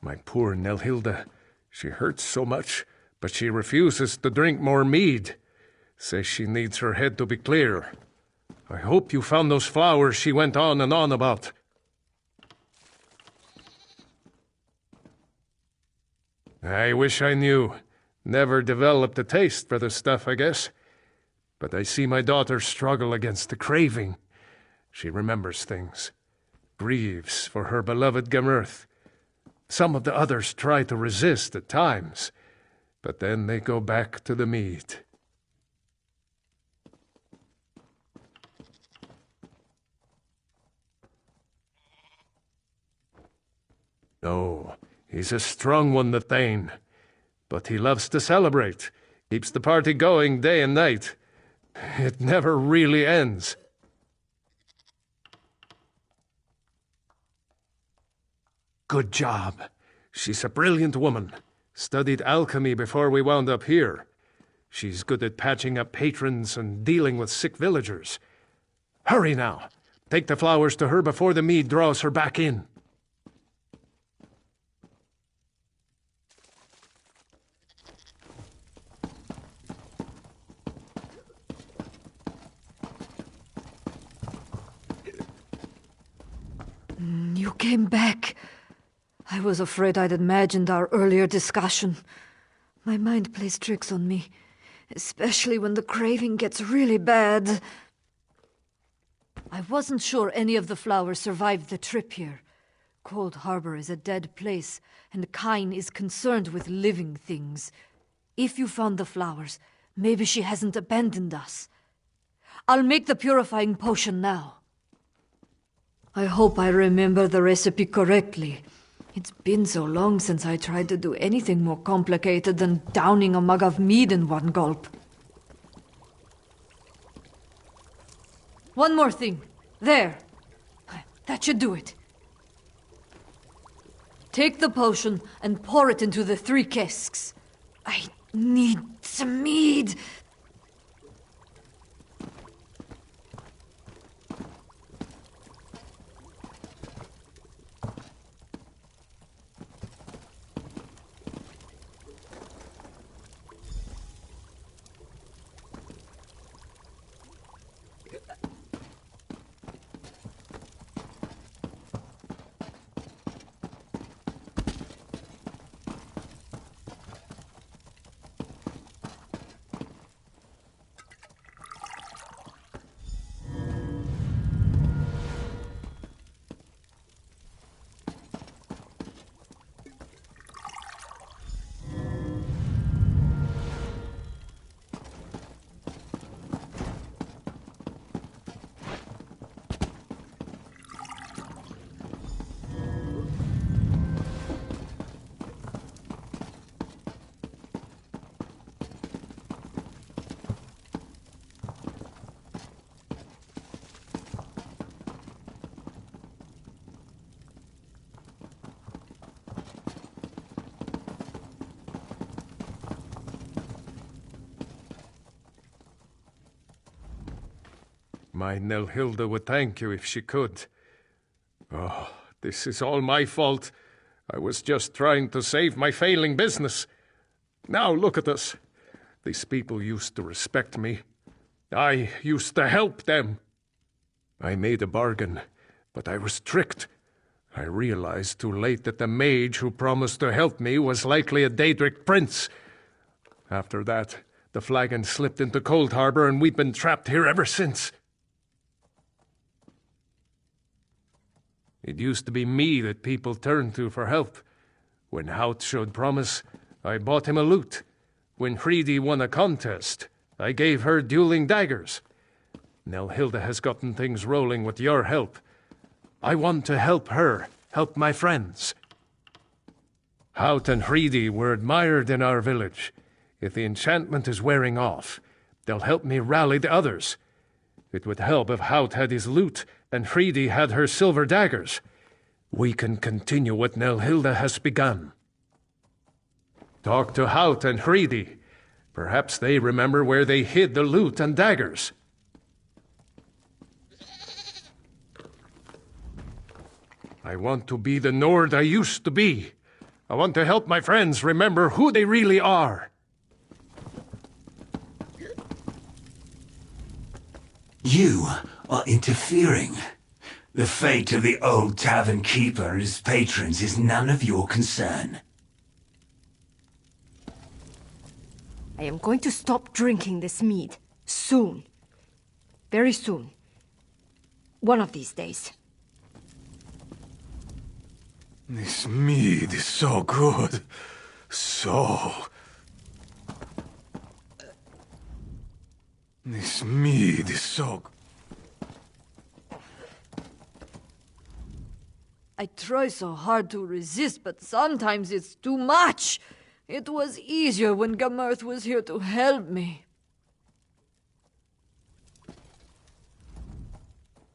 My poor Nelhilda. She hurts so much, but she refuses to drink more mead. Says she needs her head to be clear. I hope you found those flowers she went on and on about. I wish I knew. Never developed a taste for the stuff, I guess. But I see my daughter struggle against the craving. She remembers things. Grieves for her beloved Gemerth. Some of the others try to resist at times, but then they go back to the mead. No, he's a strong one, the Thane. But he loves to celebrate. Keeps the party going day and night. It never really ends. Good job. She's a brilliant woman. Studied alchemy before we wound up here. She's good at patching up patrons and dealing with sick villagers. Hurry now. Take the flowers to her before the mead draws her back in. You came back. I was afraid I'd imagined our earlier discussion. My mind plays tricks on me, especially when the craving gets really bad. I wasn't sure any of the flowers survived the trip here. Cold Harbor is a dead place, and Kyne is concerned with living things. If you found the flowers, maybe she hasn't abandoned us. I'll make the purifying potion now. I hope I remember the recipe correctly. It's been so long since I tried to do anything more complicated than downing a mug of mead in one gulp. One more thing. There. That should do it. Take the potion and pour it into the 3 casks. I need some mead. My Nelhilda would thank you if she could. Oh, this is all my fault. I was just trying to save my failing business. Now look at us. These people used to respect me. I used to help them. I made a bargain, but I was tricked. I realized too late that the mage who promised to help me was likely a Daedric prince. After that, the flagon slipped into Cold Harbor, and we've been trapped here ever since. It used to be me that people turned to for help. When Hout showed promise, I bought him a lute. When Hreidi won a contest, I gave her dueling daggers. Nelhilda has gotten things rolling with your help. I want to help her, help my friends. Hout and Hreidi were admired in our village. If the enchantment is wearing off, they'll help me rally the others. It would help if Hout had his lute and Hreidi had her silver daggers. We can continue what Nelhilda has begun. Talk to Hout and Hreidi. Perhaps they remember where they hid the lute and daggers. I want to be the Nord I used to be. I want to help my friends remember who they really are. You are interfering. The fate of the old tavern keeper and his patrons is none of your concern. I am going to stop drinking this mead. Soon. Very soon. One of these days. This mead is so good. This mead is so... I try so hard to resist, but sometimes it's too much. It was easier when Gamerth was here to help me.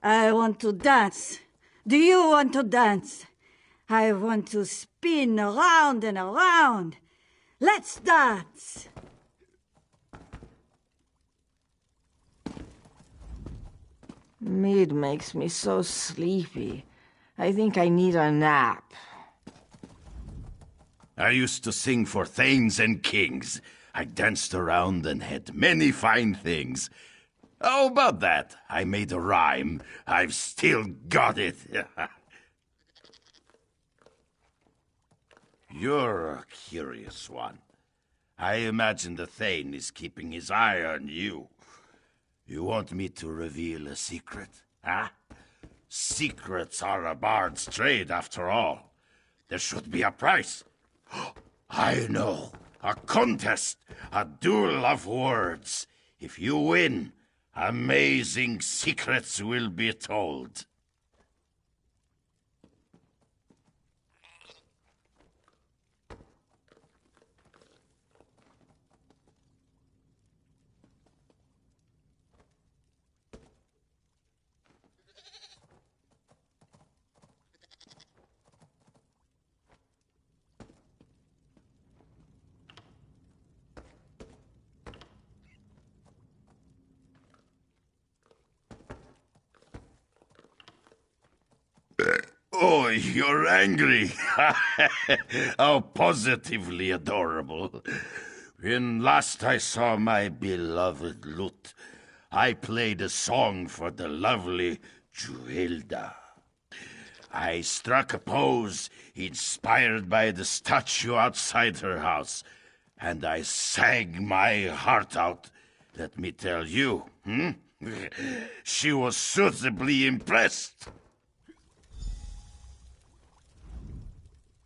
I want to dance. Do you want to dance? I want to spin around and around. Let's dance. Mead makes me so sleepy. I think I need a nap. I used to sing for thanes and kings. I danced around and had many fine things. How about that? I made a rhyme. I've still got it. You're a curious one. I imagine the Thane is keeping his eye on you. You want me to reveal a secret, huh? Secrets are a bard's trade, after all. There should be a price. I know. A contest. A duel of words. If you win, amazing secrets will be told. Oh, you're angry. How positively adorable. When last I saw my beloved lute, I played a song for the lovely Juilda. I struck a pose inspired by the statue outside her house, and I sang my heart out. Let me tell you, she was suitably impressed.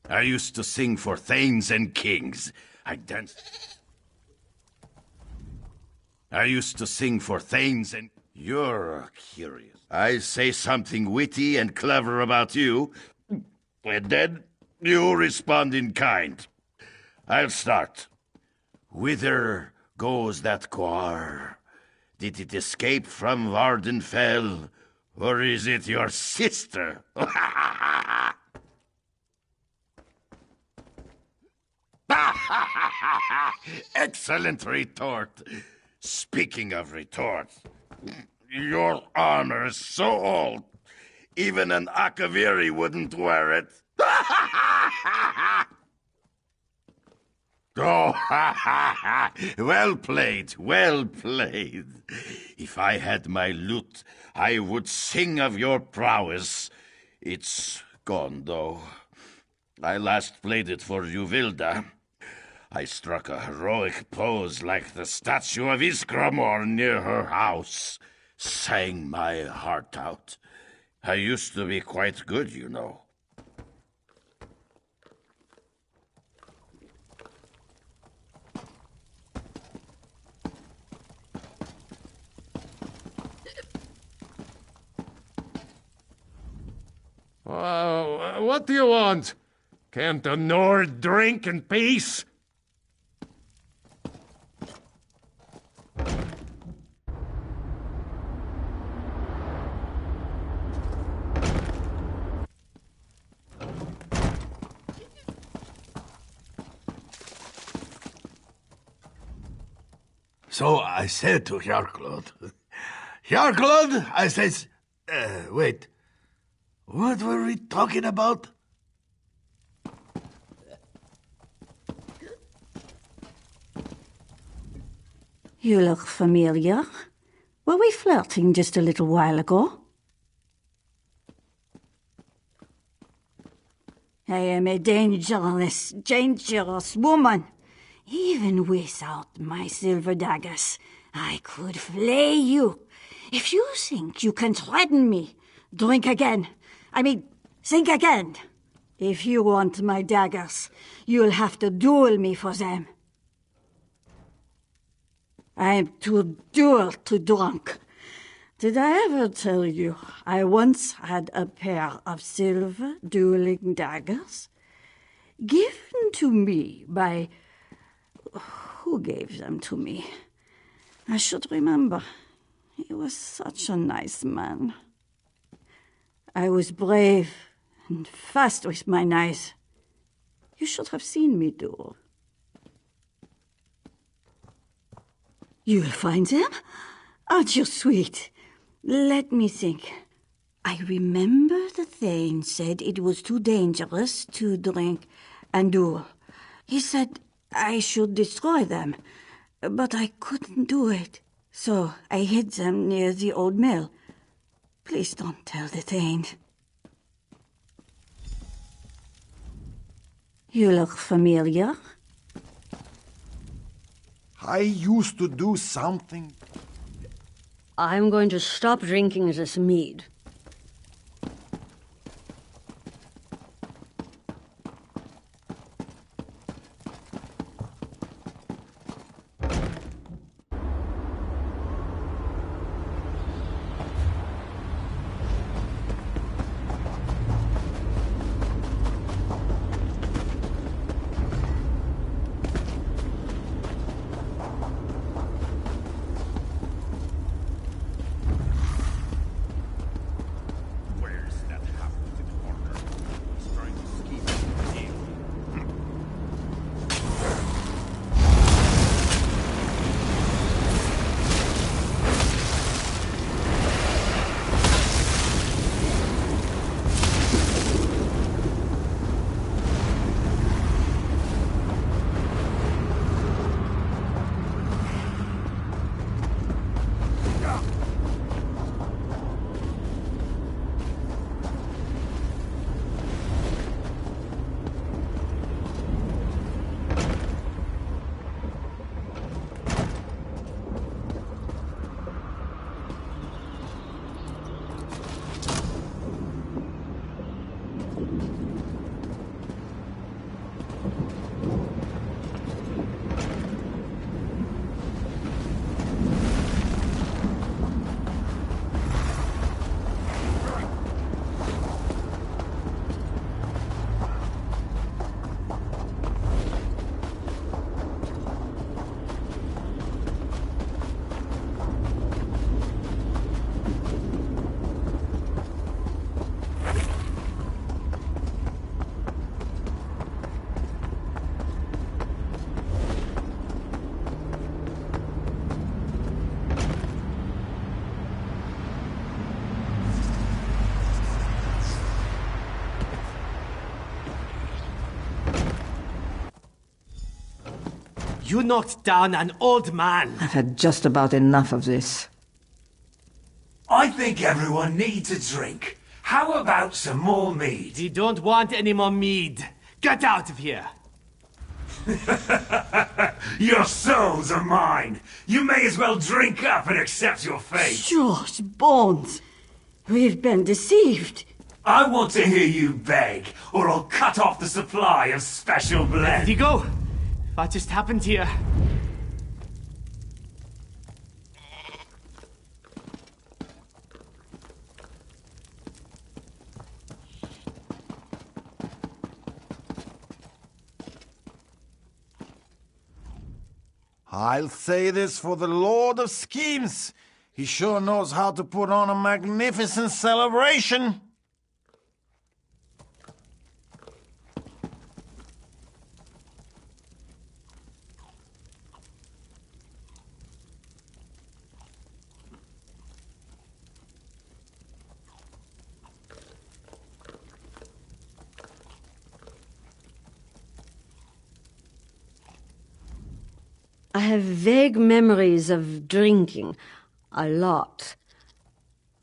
I used to sing for thanes and kings. I used to sing for thanes and... You're curious. I say something witty and clever about you, and then you respond in kind. I'll start. Whither goes that car? Did it escape from Vardenfell, or is it your sister? Excellent retort. Speaking of retorts, your armor is so old, even an Akaviri wouldn't wear it. Oh, well played, well played. If I had my lute, I would sing of your prowess. It's gone, though. I last played it for Juvilda. I struck a heroic pose like the statue of Iskramor near her house. Sang my heart out. I used to be quite good, you know. What do you want? Can't the Nord drink in peace? So I said to Hjarklod, Hjarklod, I says, wait, what were we talking about? You look familiar. Were we flirting just a little while ago? I am a dangerous woman. Even without my silver daggers, I could flay you. If you think you can threaten me, drink again. Think again. If you want my daggers, you'll have to duel me for them. I'm too drunk. Did I ever tell you I once had a pair of silver dueling daggers? Given to me by... Who gave them to me? I should remember. He was such a nice man. I was brave and fast with my knives. You should have seen me duel. You'll find them? Aren't you sweet? Let me think. I remember the Thane said it was too dangerous to drink Andúril. He said I should destroy them, but I couldn't do it. So I hid them near the old mill. Please don't tell the Thane. You look familiar. I used to do something. I'm going to stop drinking this mead. You knocked down an old man. I've had just about enough of this. I think everyone needs a drink. How about some more mead? We don't want any more mead. Get out of here. Your souls are mine. You may as well drink up and accept your fate. George Bones, we've been deceived. I want to hear you beg, or I'll cut off the supply of special blend. Vigo, what just happened here? I'll say this for the Lord of Schemes. He sure knows how to put on a magnificent celebration. I have vague memories of drinking. A lot.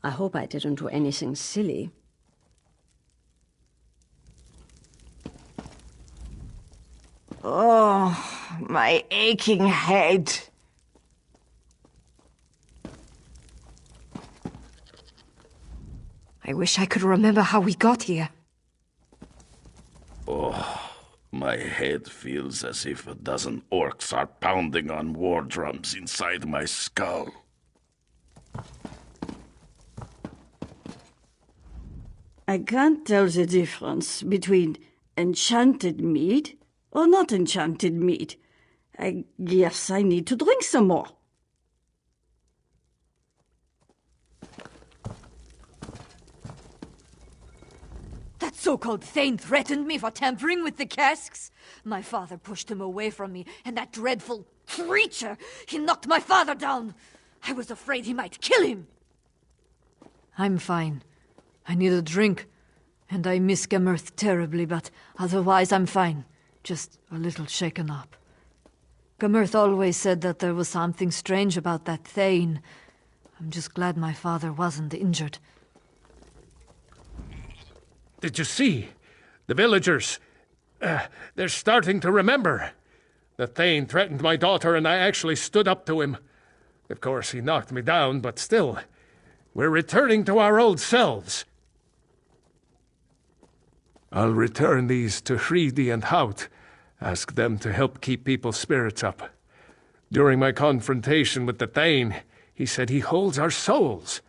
I hope I didn't do anything silly. Oh, my aching head. I wish I could remember how we got here. Oh, my head feels as if a dozen orcs are pounding on war drums inside my skull. I can't tell the difference between enchanted mead or not enchanted mead. I guess I need to drink some more. That so-called Thane threatened me for tampering with the casks. My father pushed him away from me, and that dreadful creature, he knocked my father down. I was afraid he might kill him. I'm fine. I need a drink, and I miss Gemirth terribly, but otherwise I'm fine. Just a little shaken up. Gemirth always said that there was something strange about that Thane. I'm just glad my father wasn't injured. Did you see? The villagers. They're starting to remember. The Thane threatened my daughter and I actually stood up to him. Of course, he knocked me down, but still, we're returning to our old selves. I'll return these to Hridi and Haut. Ask them to help keep people's spirits up. During my confrontation with the Thane, he said he holds our souls.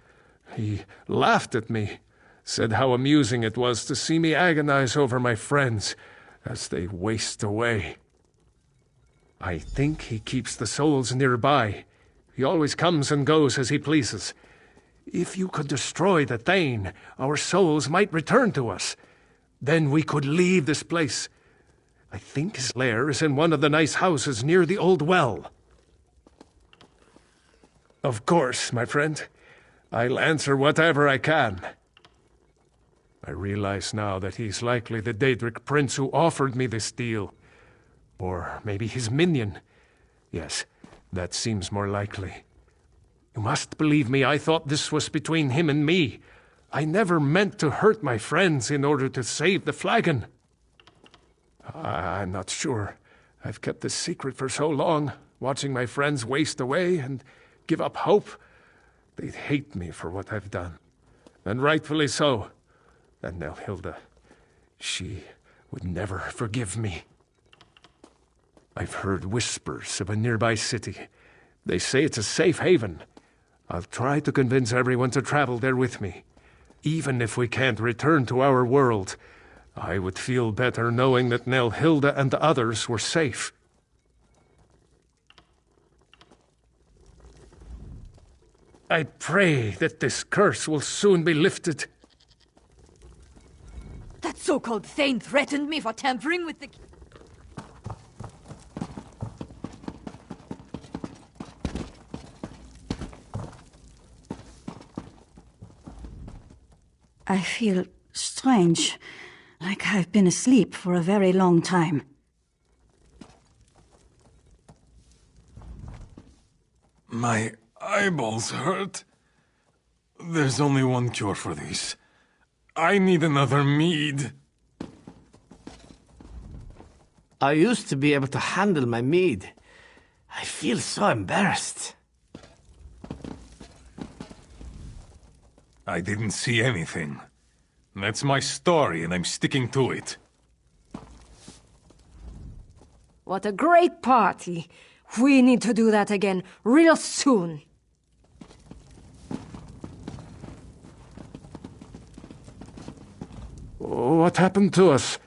He laughed at me, said how amusing it was to see me agonize over my friends as they waste away. I think he keeps the souls nearby. He always comes and goes as he pleases. If you could destroy the Thane, our souls might return to us. Then we could leave this place. I think his lair is in one of the nice houses near the old well. Of course, my friend. I'll answer whatever I can. I realize now that he's likely the Daedric prince who offered me this deal. Or maybe his minion. Yes, that seems more likely. You must believe me, I thought this was between him and me. I never meant to hurt my friends in order to save the flagon. I'm not sure. I've kept this secret for so long, watching my friends waste away and give up hope. They'd hate me for what I've done. And rightfully so. And Nelhilda, she would never forgive me. I've heard whispers of a nearby city. They say it's a safe haven. I'll try to convince everyone to travel there with me. Even if we can't return to our world, I would feel better knowing that Nelhilda and the others were safe. I pray that this curse will soon be lifted. That so-called Thane threatened me for tampering with the... I feel strange, like I've been asleep for a very long time. My eyeballs hurt. There's only one cure for this. I need another mead. I used to be able to handle my mead. I feel so embarrassed. I didn't see anything. That's my story, and I'm sticking to it. What a great party. We need to do that again real soon. What happened to us?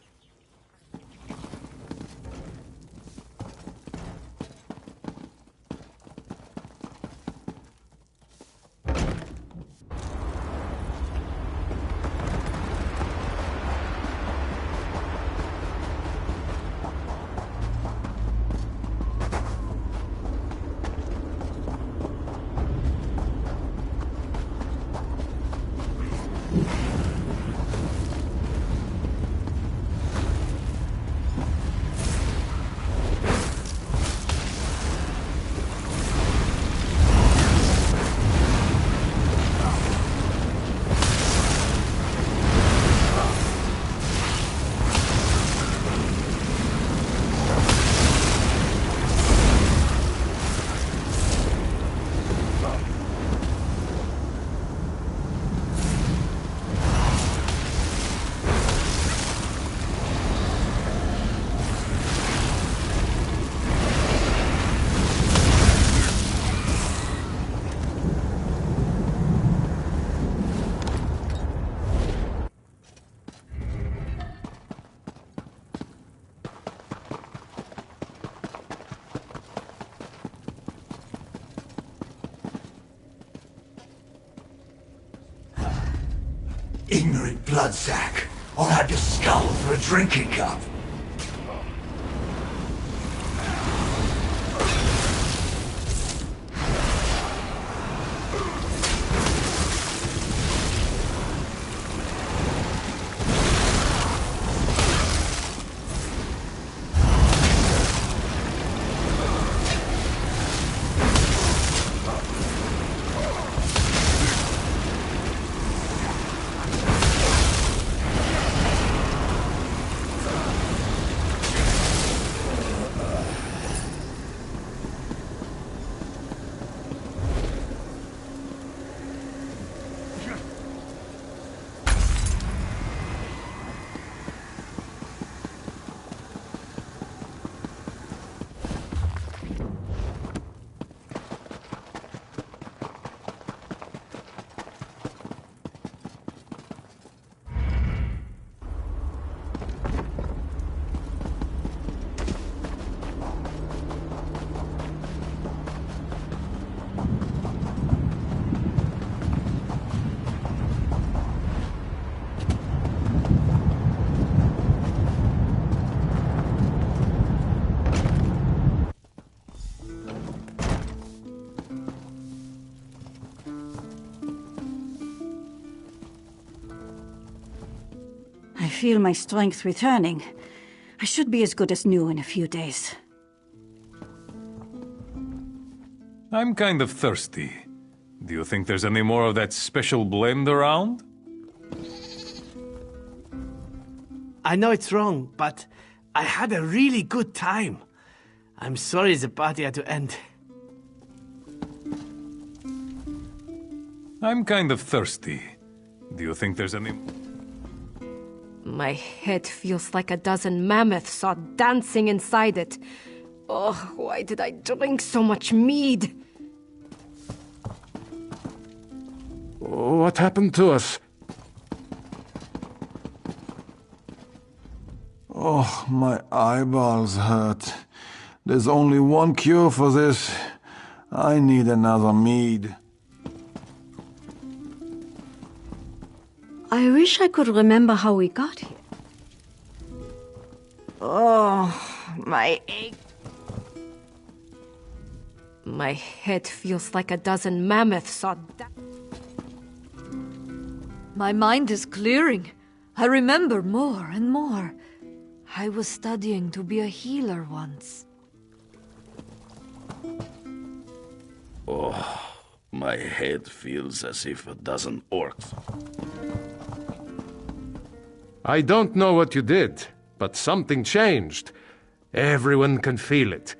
Ignorant bloodsack. I'll have your skull for a drinking cup. feel my strength returning. I should be as good as new in a few days. I'm kind of thirsty. Do you think there's any more of that special blend around? I know it's wrong, but I had a really good time. I'm sorry the party had to end. I'm kind of thirsty. Do you think there's any... My head feels like a dozen mammoths are dancing inside it. Oh, why did I drink so much mead? Oh, what happened to us? Oh, my eyeballs hurt. There's only one cure for this. I need another mead. I wish I could remember how we got here. Oh, my ache. My head feels like a dozen mammoths are... My mind is clearing. I remember more and more. I was studying to be a healer once. Oh, my head feels as if a dozen orcs. I don't know what you did, but something changed. Everyone can feel it.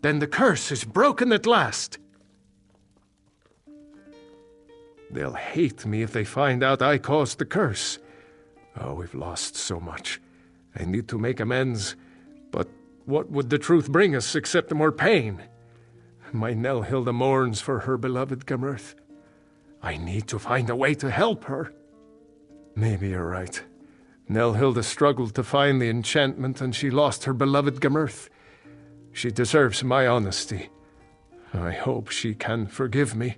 Then the curse is broken at last. They'll hate me if they find out I caused the curse. Oh, we've lost so much. I need to make amends, but what would the truth bring us except more pain? My Nelhilda mourns for her beloved Gamurth. I need to find a way to help her. Maybe you're right. Nelhilda struggled to find the enchantment and she lost her beloved Gamurth. She deserves my honesty. I hope she can forgive me.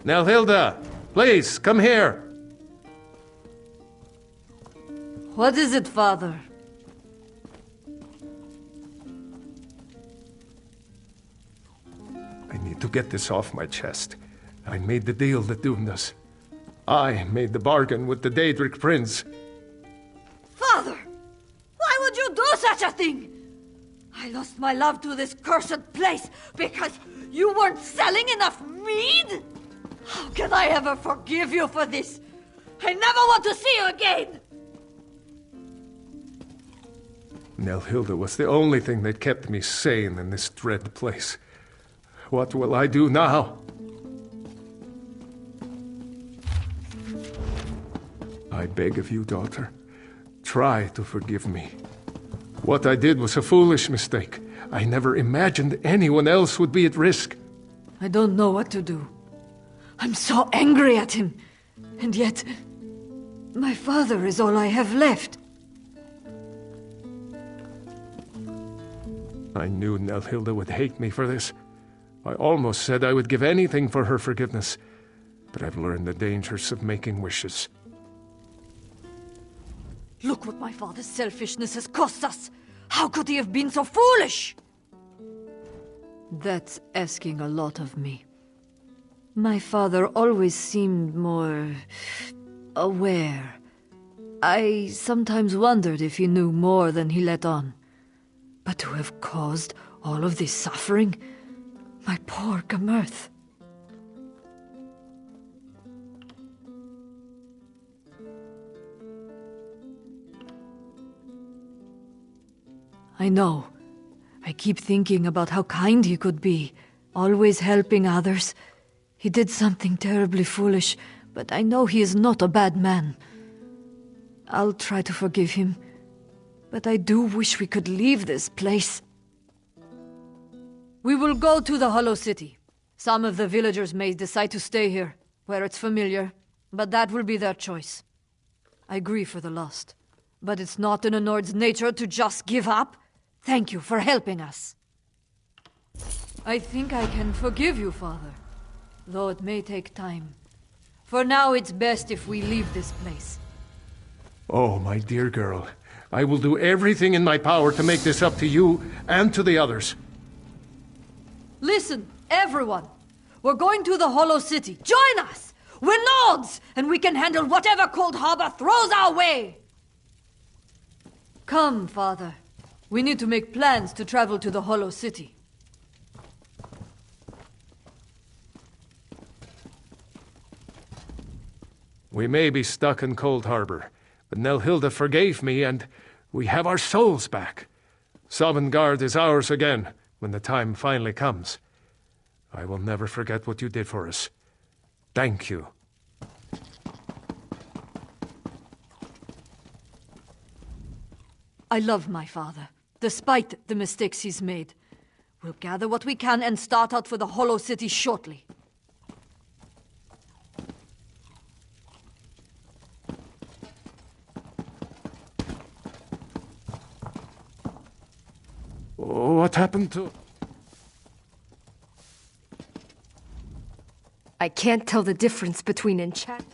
Nelhilda, please, come here. What is it, Father? I need to get this off my chest. I made the deal that doomed us. I made the bargain with the Daedric Prince. Father! Why would you do such a thing? I lost my love to this cursed place because you weren't selling enough mead? How can I ever forgive you for this? I never want to see you again! Nelhilda was the only thing that kept me sane in this dread place. What will I do now? I beg of you, daughter, try to forgive me. What I did was a foolish mistake. I never imagined anyone else would be at risk. I don't know what to do. I'm so angry at him. And yet, my father is all I have left. I knew Nelhilda would hate me for this. I almost said I would give anything for her forgiveness. But I've learned the dangers of making wishes. Look what my father's selfishness has cost us! How could he have been so foolish? That's asking a lot of me. My father always seemed more... aware. I sometimes wondered if he knew more than he let on. But to have caused all of this suffering? My poor Gamurth. I know. I keep thinking about how kind he could be, always helping others. He did something terribly foolish, but I know he is not a bad man. I'll try to forgive him, but I do wish we could leave this place. We will go to the Hollow City. Some of the villagers may decide to stay here, where it's familiar, but that will be their choice. I grieve for the lost, but it's not in a Nord's nature to just give up. Thank you for helping us. I think I can forgive you, Father, though it may take time. For now, it's best if we leave this place. Oh, my dear girl, I will do everything in my power to make this up to you and to the others. Listen, everyone. We're going to the Hollow City. Join us! We're Nords, and we can handle whatever Cold Harbor throws our way! Come, Father. We need to make plans to travel to the Hollow City. We may be stuck in Cold Harbor, but Nelhilda forgave me, and we have our souls back. Sovngarde is ours again when the time finally comes. I will never forget what you did for us. Thank you. I love my father, despite the mistakes he's made. We'll gather what we can and start out for the Hollow City shortly. What happened to... I can't tell the difference between enchant...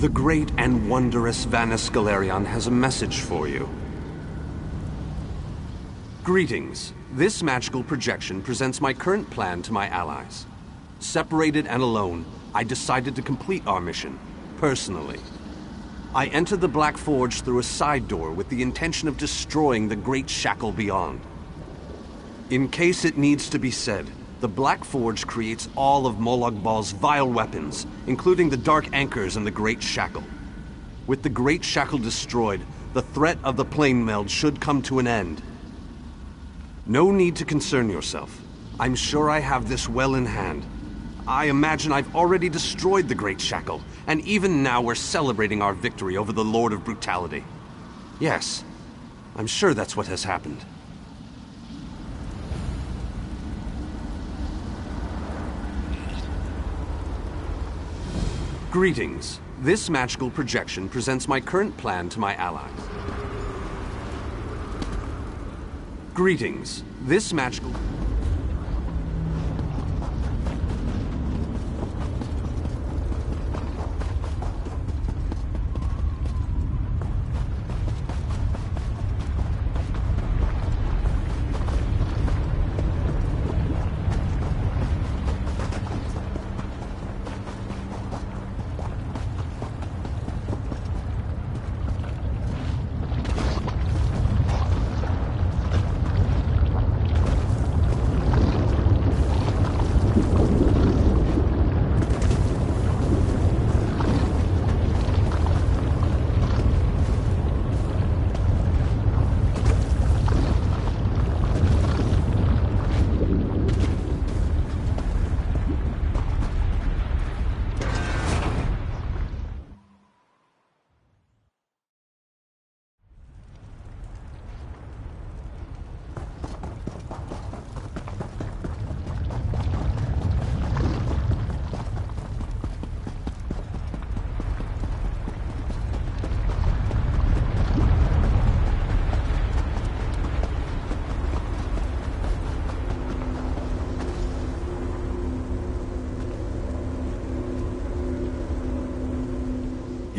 The great and wondrous Vanus Galerion has a message for you. Greetings. This magical projection presents my current plan to my allies. Separated and alone, I decided to complete our mission, personally. I entered the Black Forge through a side door with the intention of destroying the Great Shackle beyond. In case it needs to be said, the Black Forge creates all of Molag Bal's vile weapons, including the Dark Anchors and the Great Shackle. With the Great Shackle destroyed, the threat of the Plane Meld should come to an end. No need to concern yourself. I'm sure I have this well in hand. I imagine I've already destroyed the Great Shackle, and even now we're celebrating our victory over the Lord of Brutality. Yes, I'm sure that's what has happened. Greetings. This magical projection presents my current plan to my allies. Greetings. This magical...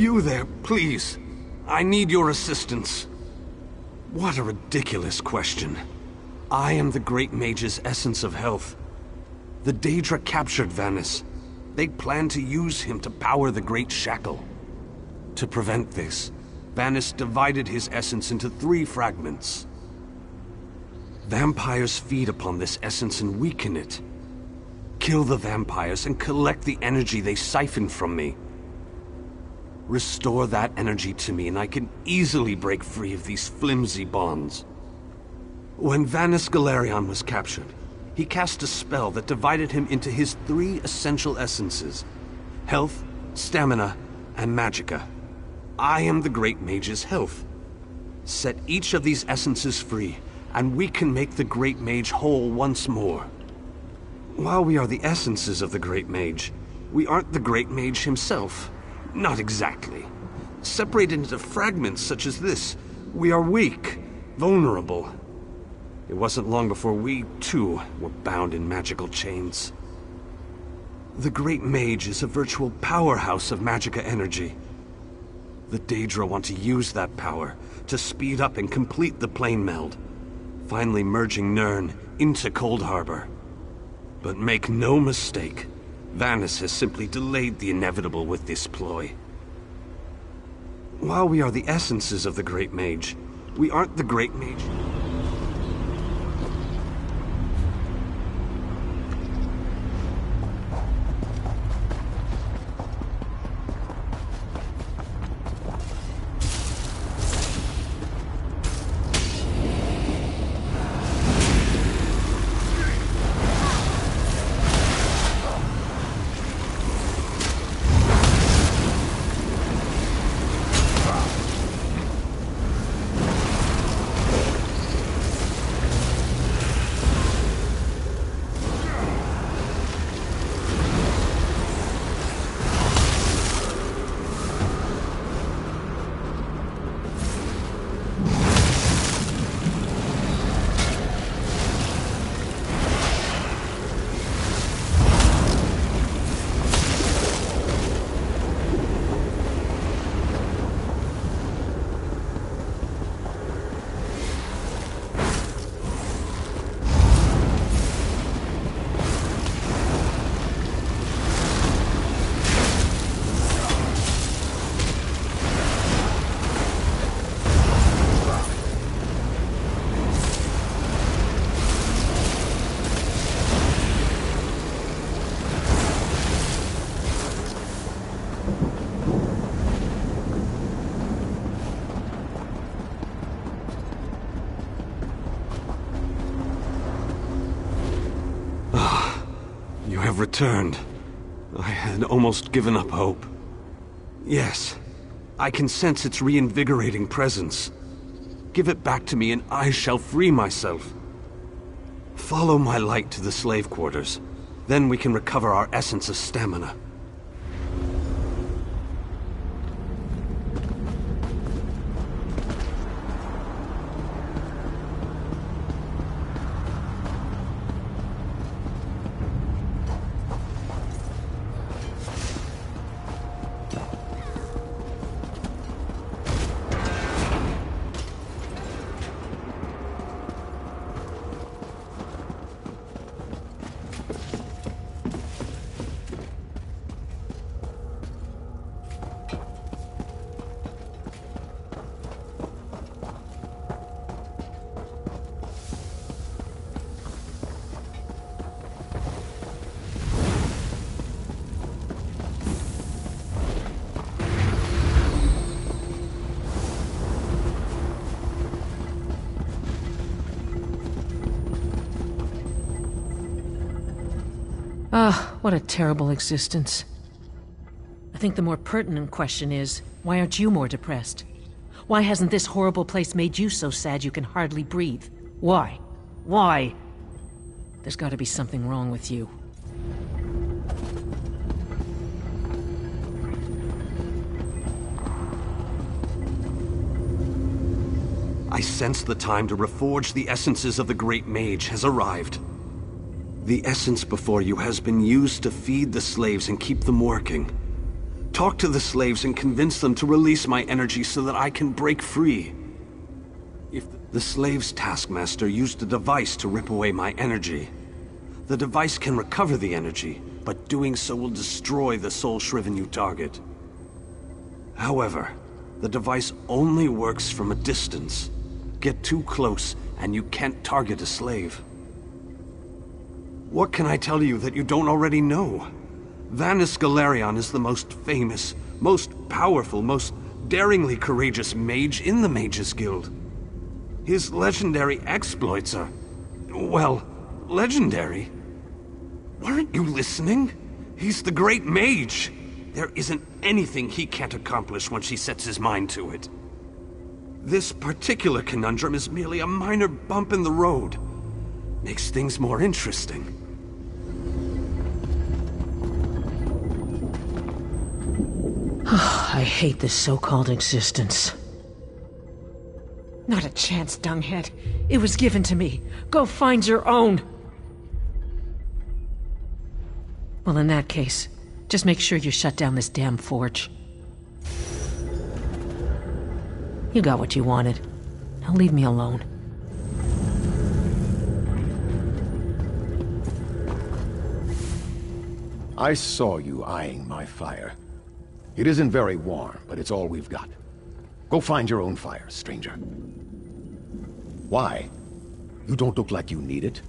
You there, please. I need your assistance. What a ridiculous question. I am the Great Mage's essence of health. The Daedra captured Vannis. They plan to use him to power the Great Shackle. To prevent this, Vannis divided his essence into 3 fragments. Vampires feed upon this essence and weaken it. Kill the vampires and collect the energy they siphon from me. Restore that energy to me and I can easily break free of these flimsy bonds. When Vannis Galerion was captured, he cast a spell that divided him into his 3 essential essences: health, stamina, and magicka. I am the Great Mage's health. Set each of these essences free, and we can make the Great Mage whole once more. While we are the essences of the Great Mage, we aren't the Great Mage himself. Not exactly. Separated into fragments such as this, we are weak, vulnerable. It wasn't long before we, too, were bound in magical chains. The Great Mage is a virtual powerhouse of magicka energy. The Daedra want to use that power to speed up and complete the plane meld, finally merging Nirn into Cold Harbor. But make no mistake, Vannis has simply delayed the inevitable with this ploy. While we are the essences of the Great Mage, we aren't the Great Mage. Returned. I had almost given up hope. Yes, I can sense its reinvigorating presence. Give it back to me and I shall free myself. Follow my light to the slave quarters. Then we can recover our essence of stamina. Ah, what a terrible existence. I think the more pertinent question is, why aren't you more depressed? Why hasn't this horrible place made you so sad you can hardly breathe? Why? Why? There's got to be something wrong with you. I sense the time to reforge the essences of the Great Mage has arrived. The essence before you has been used to feed the slaves and keep them working. talk to the slaves and convince them to release my energy so that I can break free. If the slave's taskmaster used a device to rip away my energy, the device can recover the energy, but doing so will destroy the soul shriven you target. However, the device only works from a distance. Get too close, and you can't target a slave. What can I tell you that you don't already know? Vanus Galerion is the most famous, most powerful, most daringly courageous mage in the Mages Guild. His legendary exploits are, well, legendary. Weren't you listening? He's the great mage. There isn't anything he can't accomplish once he sets his mind to it. This particular conundrum is merely a minor bump in the road. Makes things more interesting. I hate this so-called existence. Not a chance, dunghead. It was given to me. Go find your own. Well, in that case, just make sure you shut down this damn forge. You got what you wanted. Now leave me alone. I saw you eyeing my fire. It isn't very warm, but it's all we've got. Go find your own fire, stranger. Why? You don't look like you need it.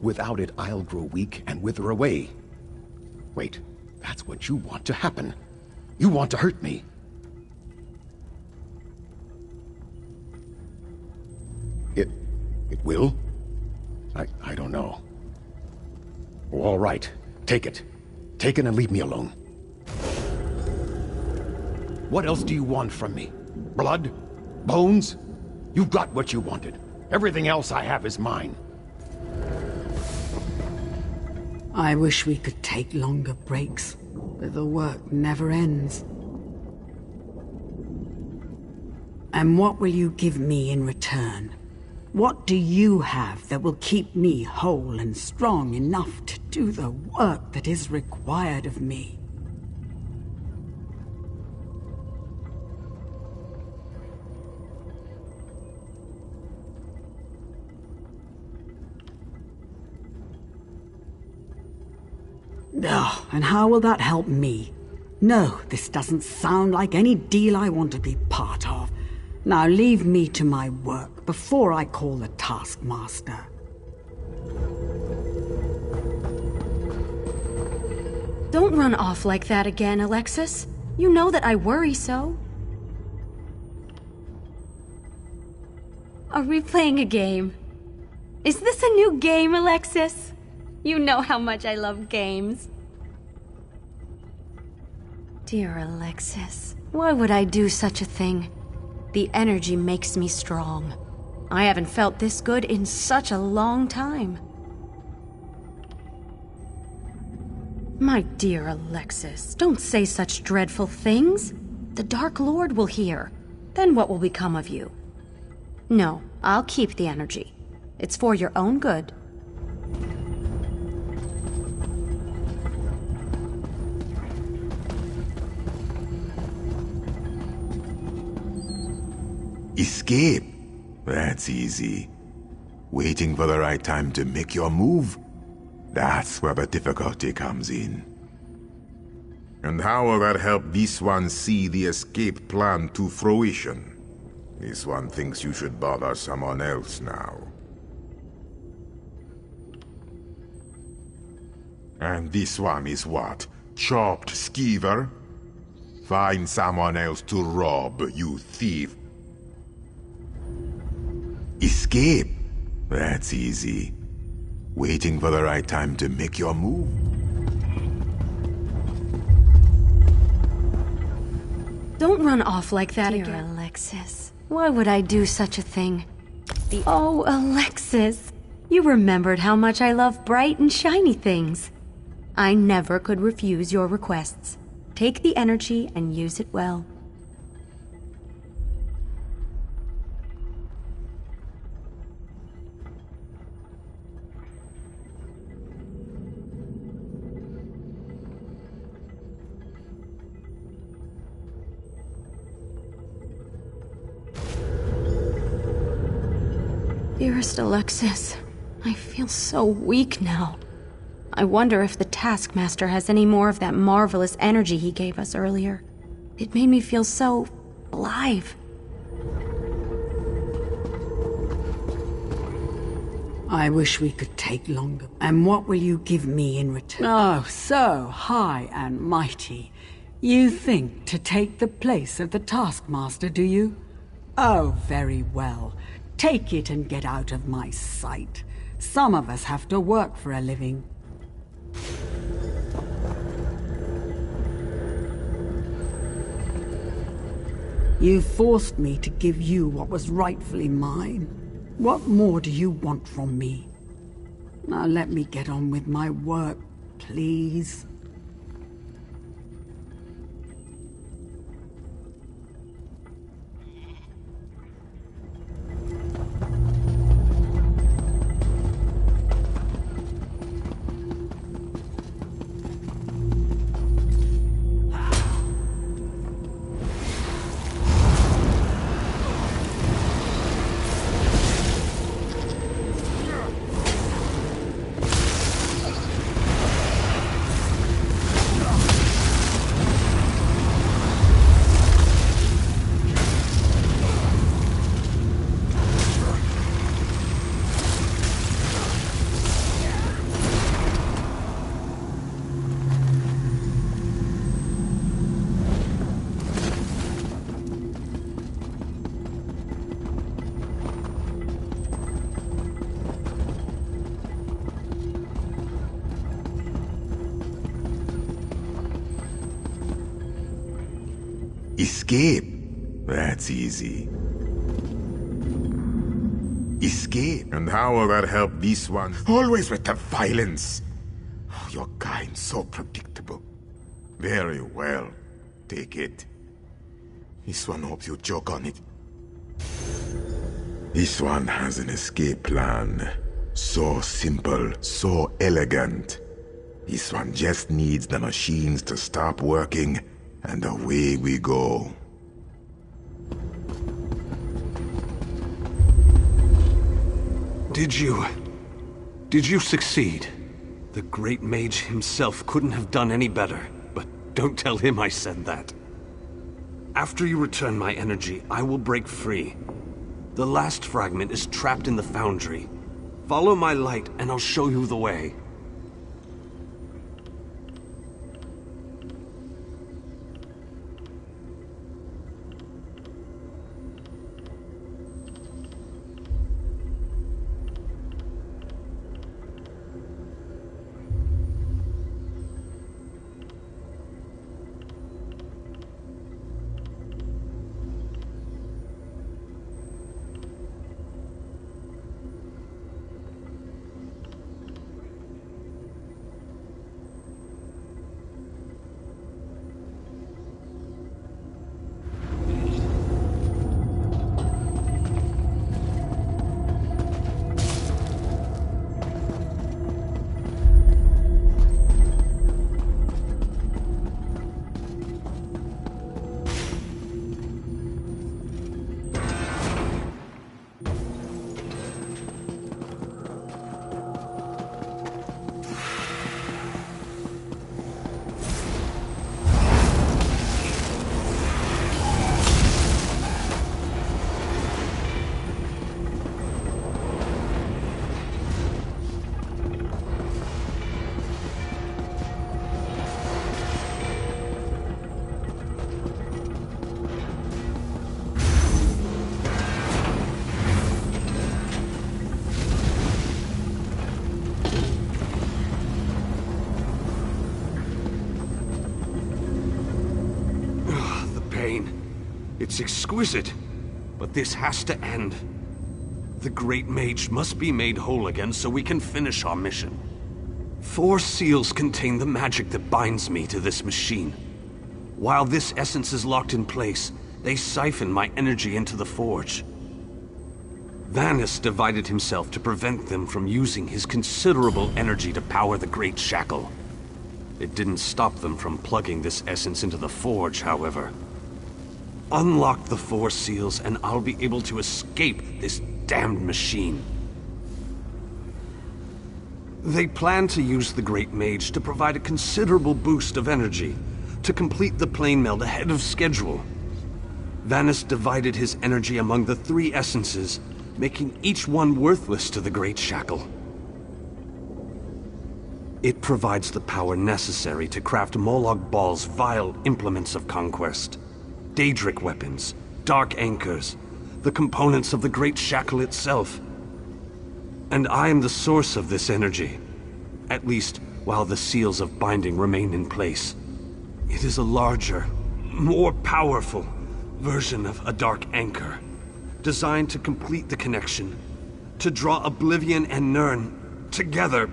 Without it, I'll grow weak and wither away. Wait, that's what you want to happen. You want to hurt me. It will? I don't know. Oh, all right, take it. Take it and leave me alone. What else do you want from me? Blood? Bones? You've got what you wanted. Everything else I have is mine. I wish we could take longer breaks, but the work never ends. And what will you give me in return? What do you have that will keep me whole and strong enough to do the work that is required of me? Oh, and how will that help me? No, this doesn't sound like any deal I want to be part of. Now leave me to my work before I call the taskmaster. Don't run off like that again, Alexis. You know that I worry so. Are we playing a game? Is this a new game, Alexis? You know how much I love games. Dear Alexis, why would I do such a thing? The energy makes me strong. I haven't felt this good in such a long time. My dear Alexis, don't say such dreadful things. The Dark Lord will hear. Then what will become of you? No, I'll keep the energy. It's for your own good. Escape? That's easy. Waiting for the right time to make your move? That's where the difficulty comes in. And how will that help this one see the escape plan to fruition? This one thinks you should bother someone else now. And this one is what? Chopped skeever? Find someone else to rob, you thief. Escape? That's easy. Waiting for the right time to make your move? Don't run off like that again, Alexis. Why would I do such a thing? Oh, Alexis. You remembered how much I love bright and shiny things. I never could refuse your requests. Take the energy and use it well. Dearest Alexis, I feel so weak now. I wonder if the Taskmaster has any more of that marvelous energy he gave us earlier. It made me feel so alive. I wish we could take longer. And what will you give me in return? Oh, so high and mighty. You think to take the place of the Taskmaster, do you? Oh, very well. Take it and get out of my sight. Some of us have to work for a living. You forced me to give you what was rightfully mine. What more do you want from me? Now let me get on with my work, please. Escape. That's easy. Escape. And how will that help this one? Always with the violence. Oh, your kind, so predictable. Very well. Take it. This one hopes you choke on it. This one has an escape plan. So simple, so elegant. This one just needs the machines to stop working, and away we go. Did you succeed? The Great Mage himself couldn't have done any better, but don't tell him I said that. After you return my energy, I will break free. The last fragment is trapped in the foundry. Follow my light and I'll show you the way. It's exquisite, but this has to end. The Great Mage must be made whole again so we can finish our mission. 4 seals contain the magic that binds me to this machine. While this essence is locked in place, they siphon my energy into the forge. Vanus divided himself to prevent them from using his considerable energy to power the Great Shackle. It didn't stop them from plugging this essence into the forge, however. Unlock the 4 seals and I'll be able to escape this damned machine. They plan to use the Great Mage to provide a considerable boost of energy to complete the plane meld ahead of schedule. Vanus divided his energy among the 3 essences, making each one worthless to the Great Shackle. It provides the power necessary to craft Molag Bal's vile implements of conquest. Daedric weapons, dark anchors, the components of the Great Shackle itself. And I am the source of this energy, at least while the seals of binding remain in place. It is a larger, more powerful version of a dark anchor, designed to complete the connection, to draw Oblivion and Nirn together.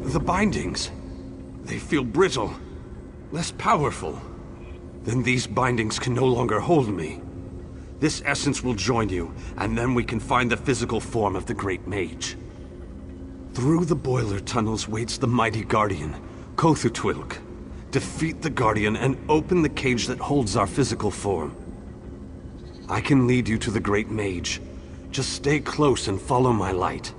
The bindings, they feel brittle, less powerful. Then these bindings can no longer hold me. This essence will join you, and then we can find the physical form of the Great Mage. Through the boiler tunnels waits the mighty Guardian, Kothutwilk. Defeat the Guardian and open the cage that holds our physical form. I can lead you to the Great Mage. Just stay close and follow my light.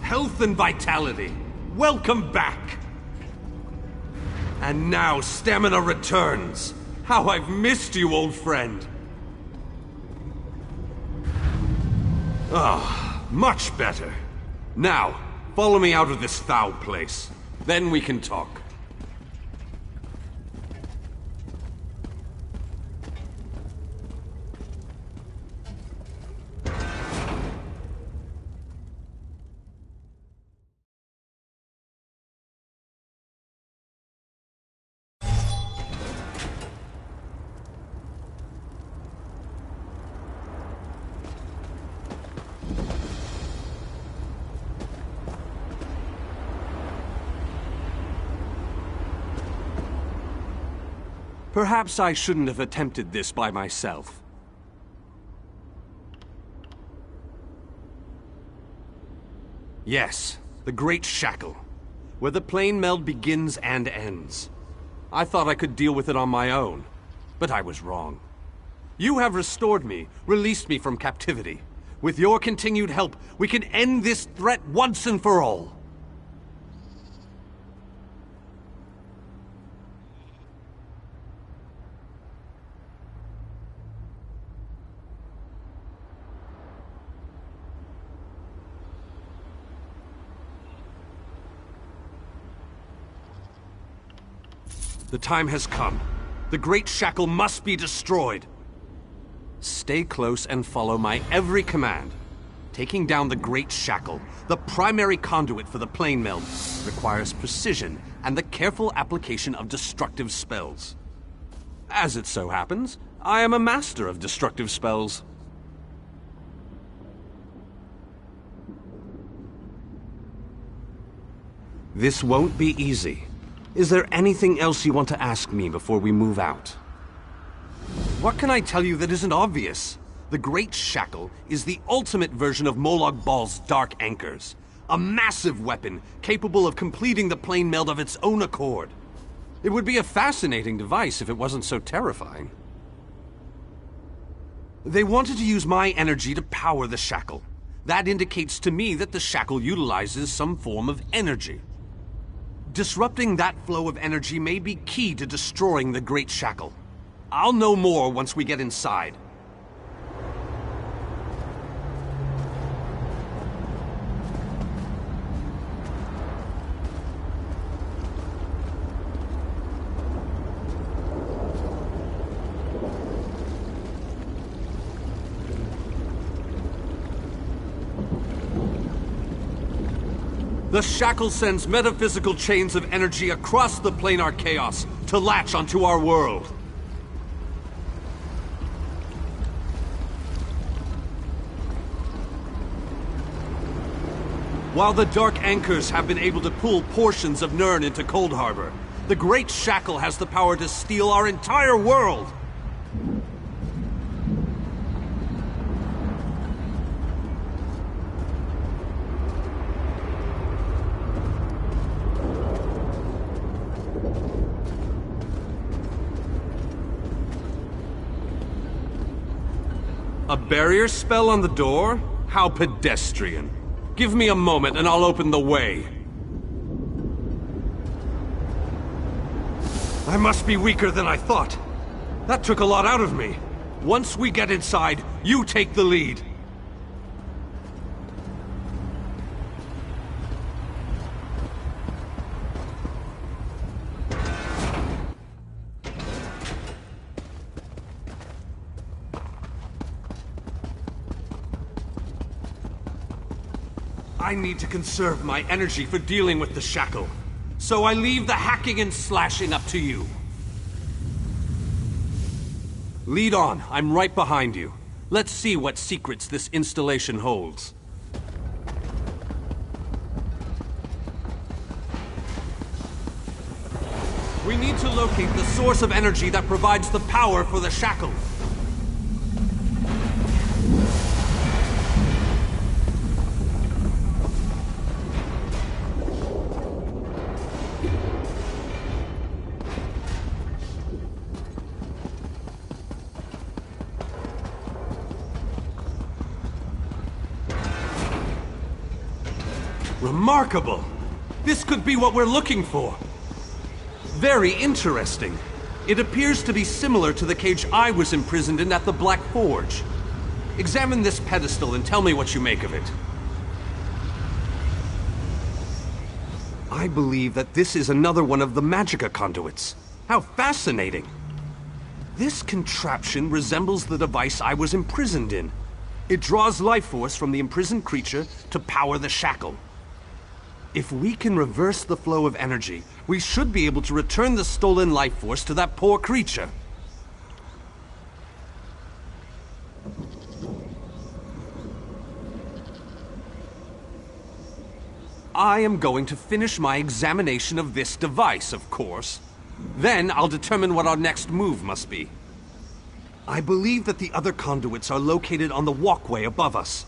Health and vitality. Welcome back. And now stamina returns. How I've missed you, old friend. Much better. Now, follow me out of this foul place. Then we can talk. Perhaps I shouldn't have attempted this by myself. Yes, the Great Shackle. where the plane meld begins and ends. I thought I could deal with it on my own, but I was wrong. You have restored me, released me from captivity. With your continued help, we can end this threat once and for all. The time has come. The Great Shackle must be destroyed. Stay close and follow my every command. Taking down the Great Shackle, the primary conduit for the plane meld, requires precision and the careful application of destructive spells. As it so happens, I am a master of destructive spells. This won't be easy. Is there anything else you want to ask me before we move out? What can I tell you that isn't obvious? The Great Shackle is the ultimate version of Molag Bal's Dark Anchors. A massive weapon capable of completing the plane meld of its own accord. It would be a fascinating device if it wasn't so terrifying. They wanted to use my energy to power the Shackle. That indicates to me that the Shackle utilizes some form of energy. Disrupting that flow of energy may be key to destroying the Great Shackle. I'll know more once we get inside. The Shackle sends metaphysical chains of energy across the planar chaos to latch onto our world. While the Dark Anchors have been able to pull portions of Nirn into Cold Harbor, the Great Shackle has the power to steal our entire world! A barrier spell on the door? How pedestrian. Give me a moment and I'll open the way. I must be weaker than I thought. That took a lot out of me. Once we get inside, you take the lead. I need to conserve my energy for dealing with the Shackle. So I leave the hacking and slashing up to you. Lead on, I'm right behind you. Let's see what secrets this installation holds. We need to locate the source of energy that provides the power for the Shackle. Remarkable! This could be what we're looking for. Very interesting. It appears to be similar to the cage I was imprisoned in at the Black Forge. Examine this pedestal and tell me what you make of it. I believe that this is another one of the Magicka conduits. How fascinating! This contraption resembles the device I was imprisoned in. It draws life force from the imprisoned creature to power the Shackle. If we can reverse the flow of energy, we should be able to return the stolen life force to that poor creature. I am going to finish my examination of this device, of course. Then I'll determine what our next move must be. I believe that the other conduits are located on the walkway above us.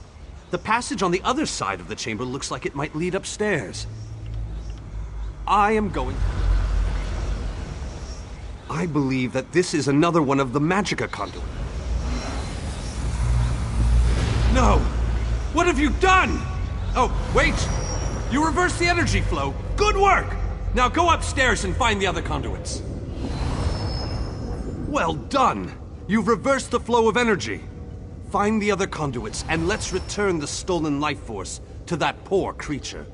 The passage on the other side of the chamber looks like it might lead upstairs. I am going... I believe that this is another one of the Magicka conduit. No! What have you done? Oh, wait! You reversed the energy flow. Good work! Now go upstairs and find the other conduits. Well done! You've reversed the flow of energy. Find the other conduits, and let's return the stolen life force to that poor creature.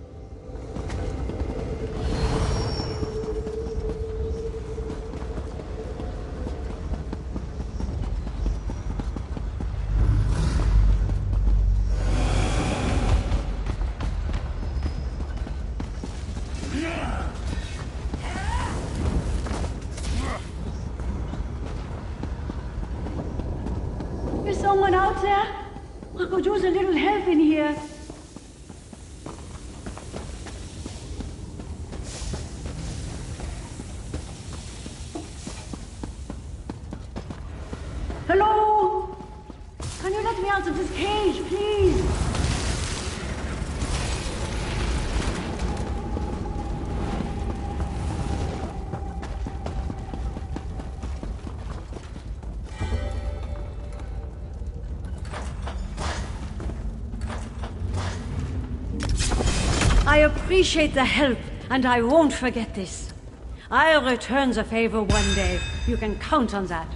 Is someone out there? I could use a little help in here. Hello? Can you let me out of this cage, please? I appreciate the help, and I won't forget this. I'll return the favor one day. You can count on that.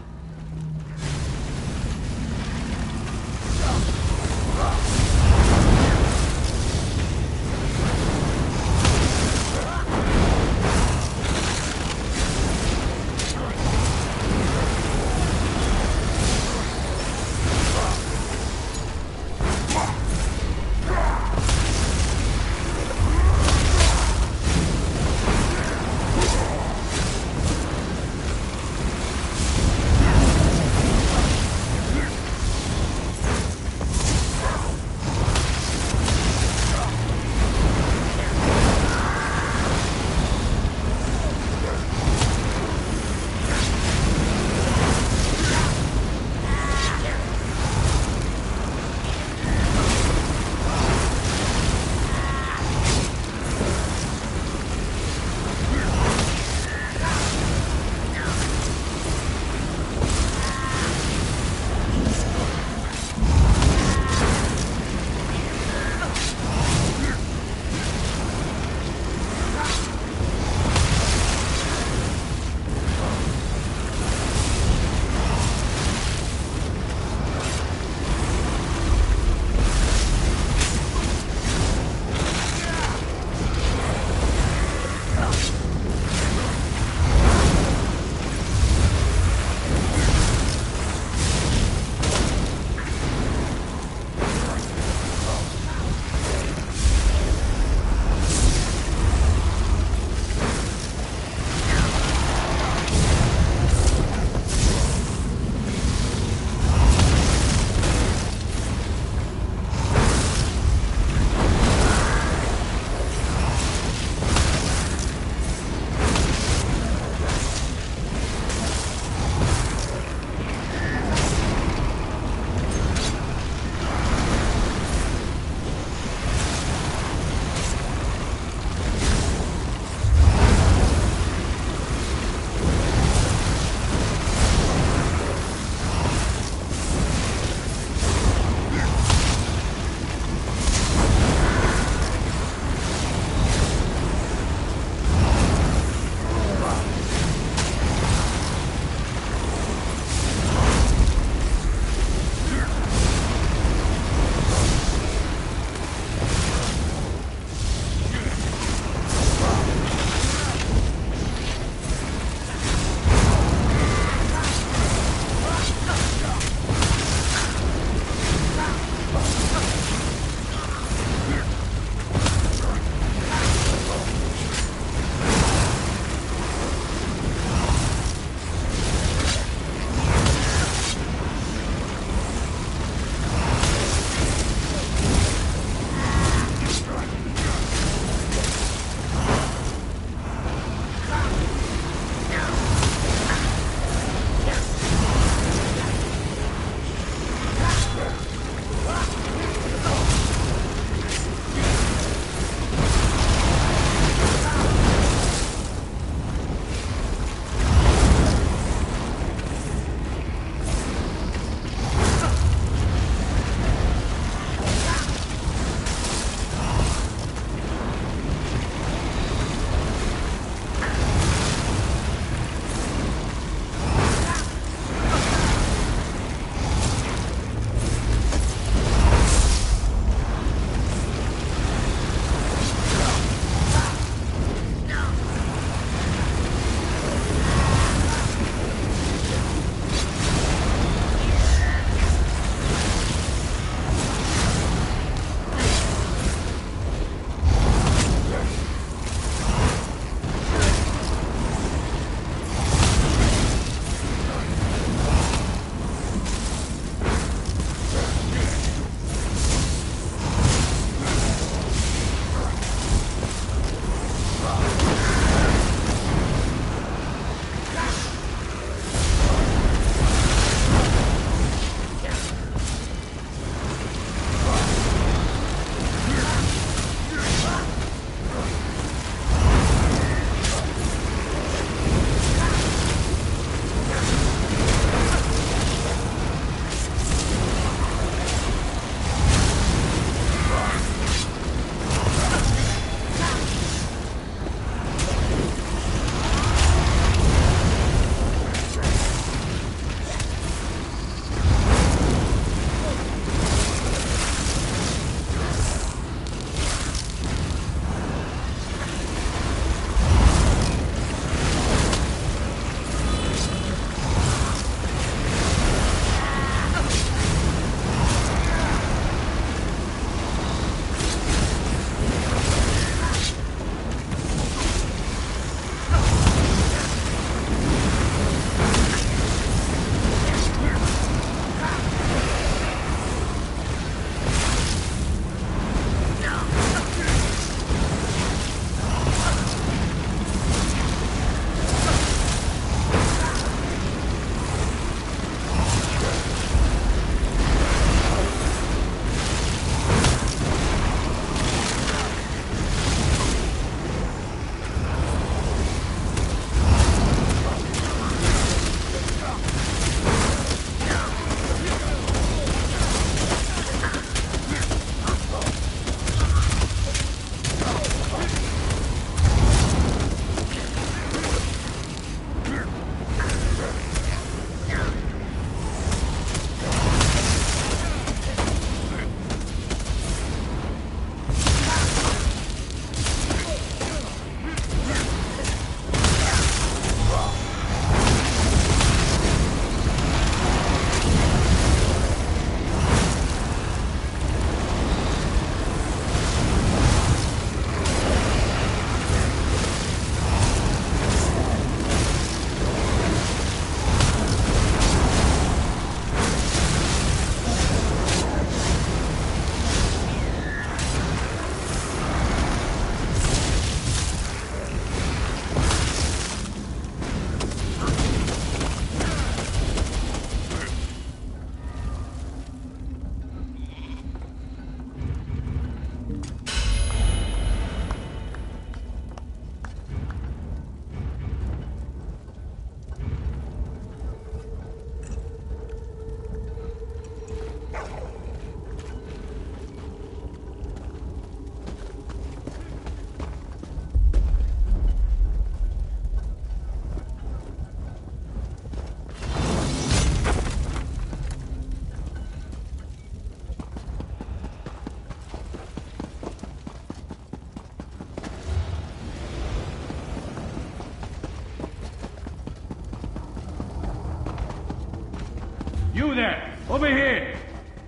You there, over here!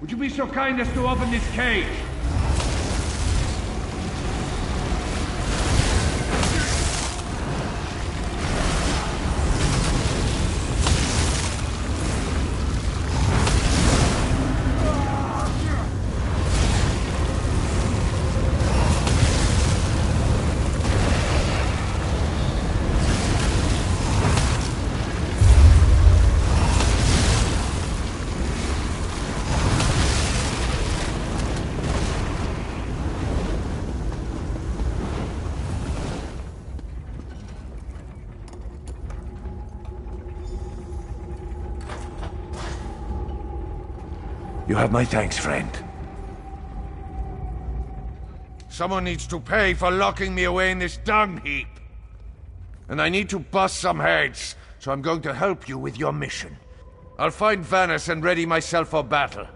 Would you be so kind as to open this cage? You have my thanks, friend. Someone needs to pay for locking me away in this dung heap. And I need to bust some heads, so I'm going to help you with your mission. I'll find Vanus and ready myself for battle.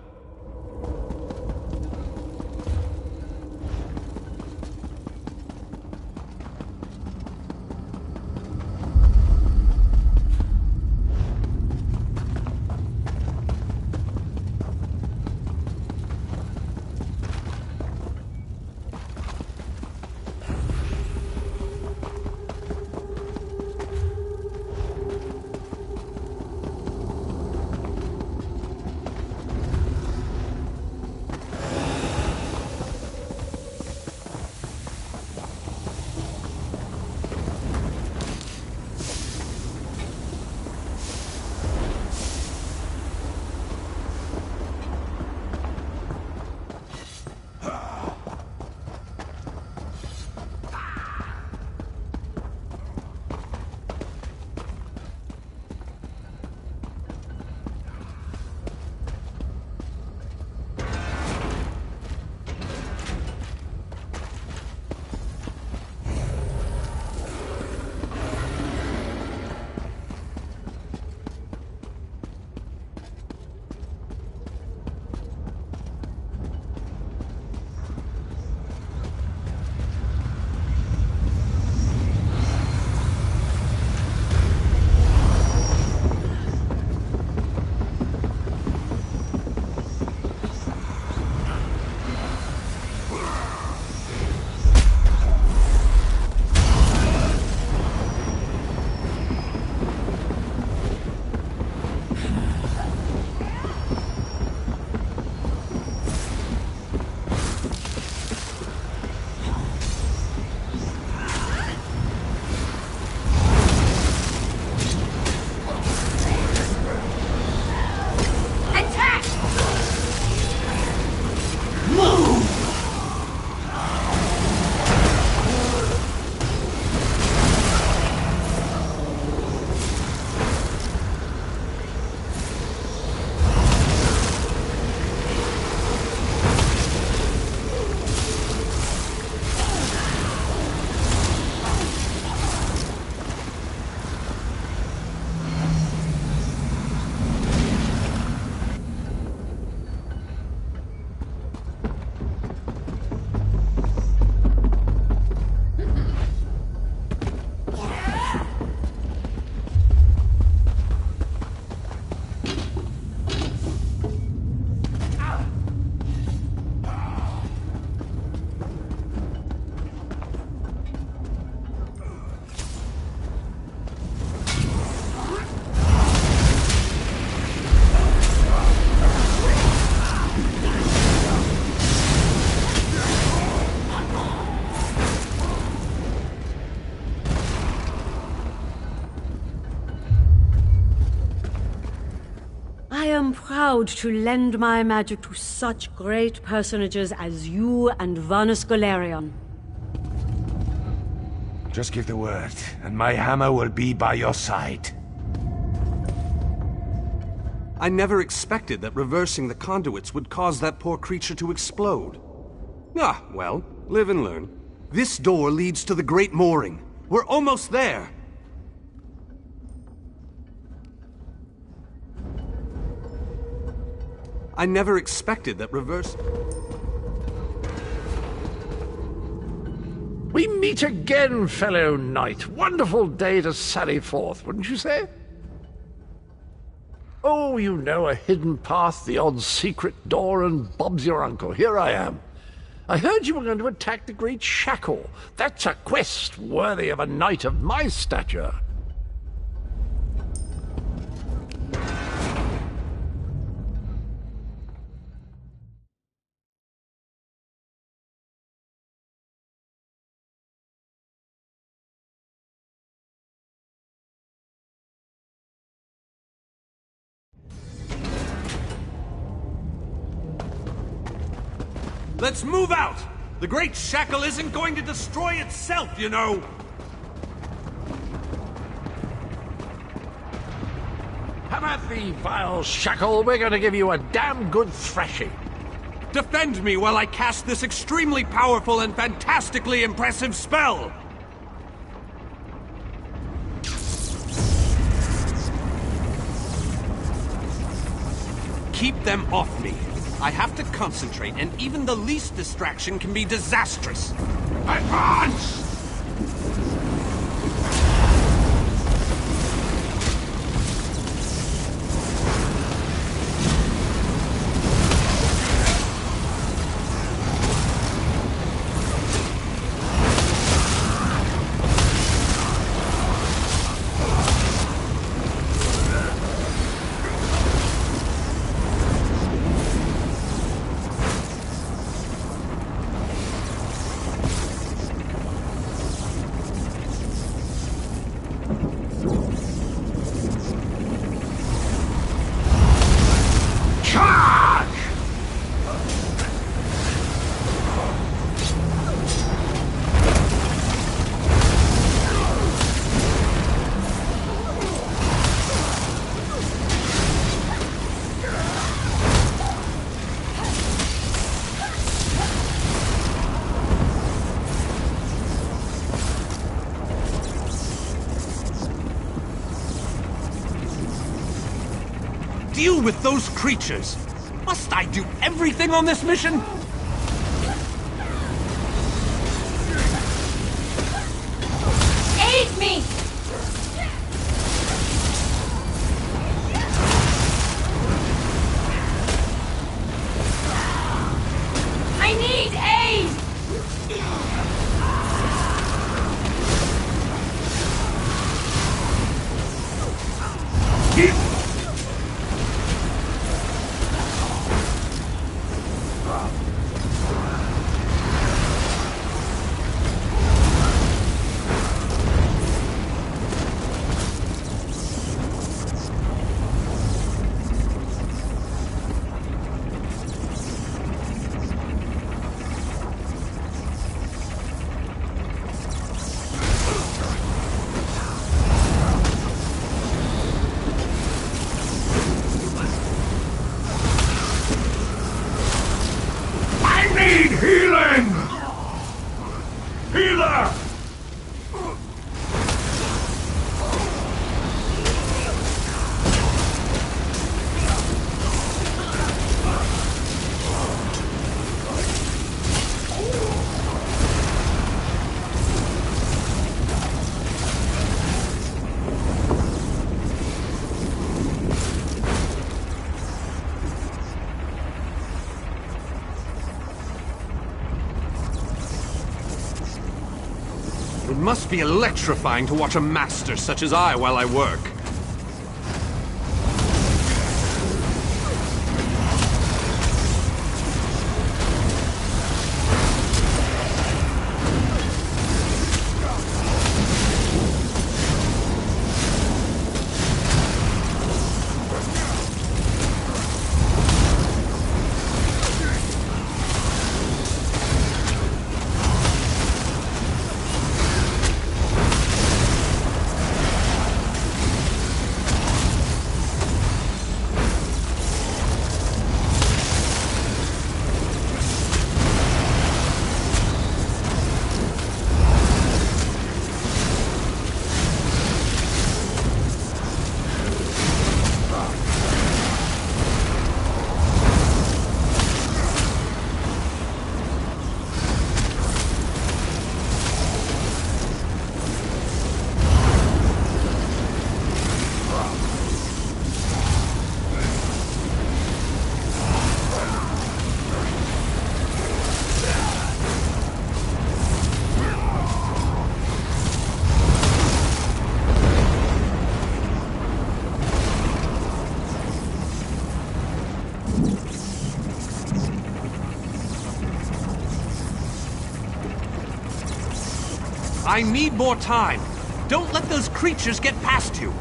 I am proud to lend my magic to such great personages as you and Vanus Galerion. Just give the word, and my hammer will be by your side. I never expected that reversing the conduits would cause that poor creature to explode. Ah, well, live and learn. This door leads to the Great Mooring. We're almost there. I never expected that reverse... We meet again, fellow knight. Wonderful day to sally forth, wouldn't you say? Oh, you know, a hidden path, the odd secret door, and Bob's your uncle. Here I am. I heard you were going to attack the Great Shackle. That's a quest worthy of a knight of my stature. Let's move out! The Great Shackle isn't going to destroy itself, you know! Have at thee, vile shackle. We're going to give you a damn good thrashing. Defend me while I cast this extremely powerful and fantastically impressive spell! Keep them off me. I have to concentrate, and even the least distraction can be disastrous. Advance! Deal with those creatures! Must I do everything on this mission? Aid me! I need aid! Healing! Healer! It must be electrifying to watch a master such as I while I work. I need more time. Don't let those creatures get past you.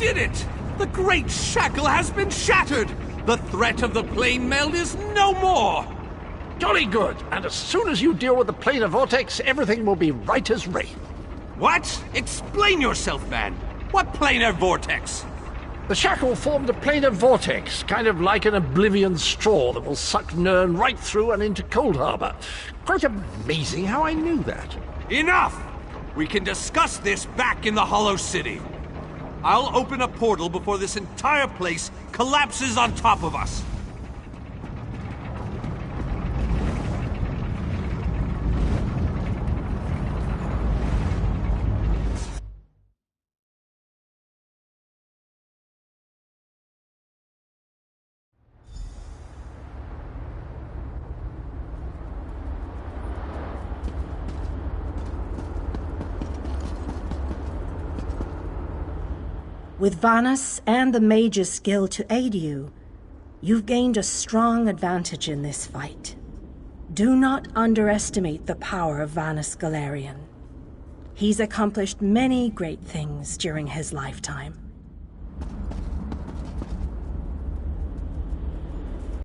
Did it! The great shackle has been shattered! The threat of the plane meld is no more! Jolly good. And as soon as you deal with the planar vortex, everything will be right as rain. What? Explain yourself, man. What planar vortex? The shackle formed a planar vortex, kind of like an oblivion straw that will suck Nirn right through and into Cold Harbor. Quite amazing how I knew that. Enough! We can discuss this back in the Hollow City. I'll open a portal before this entire place collapses on top of us. With Vanus and the Mage's skill to aid you, you've gained a strong advantage in this fight. Do not underestimate the power of Vanus Galerion. He's accomplished many great things during his lifetime.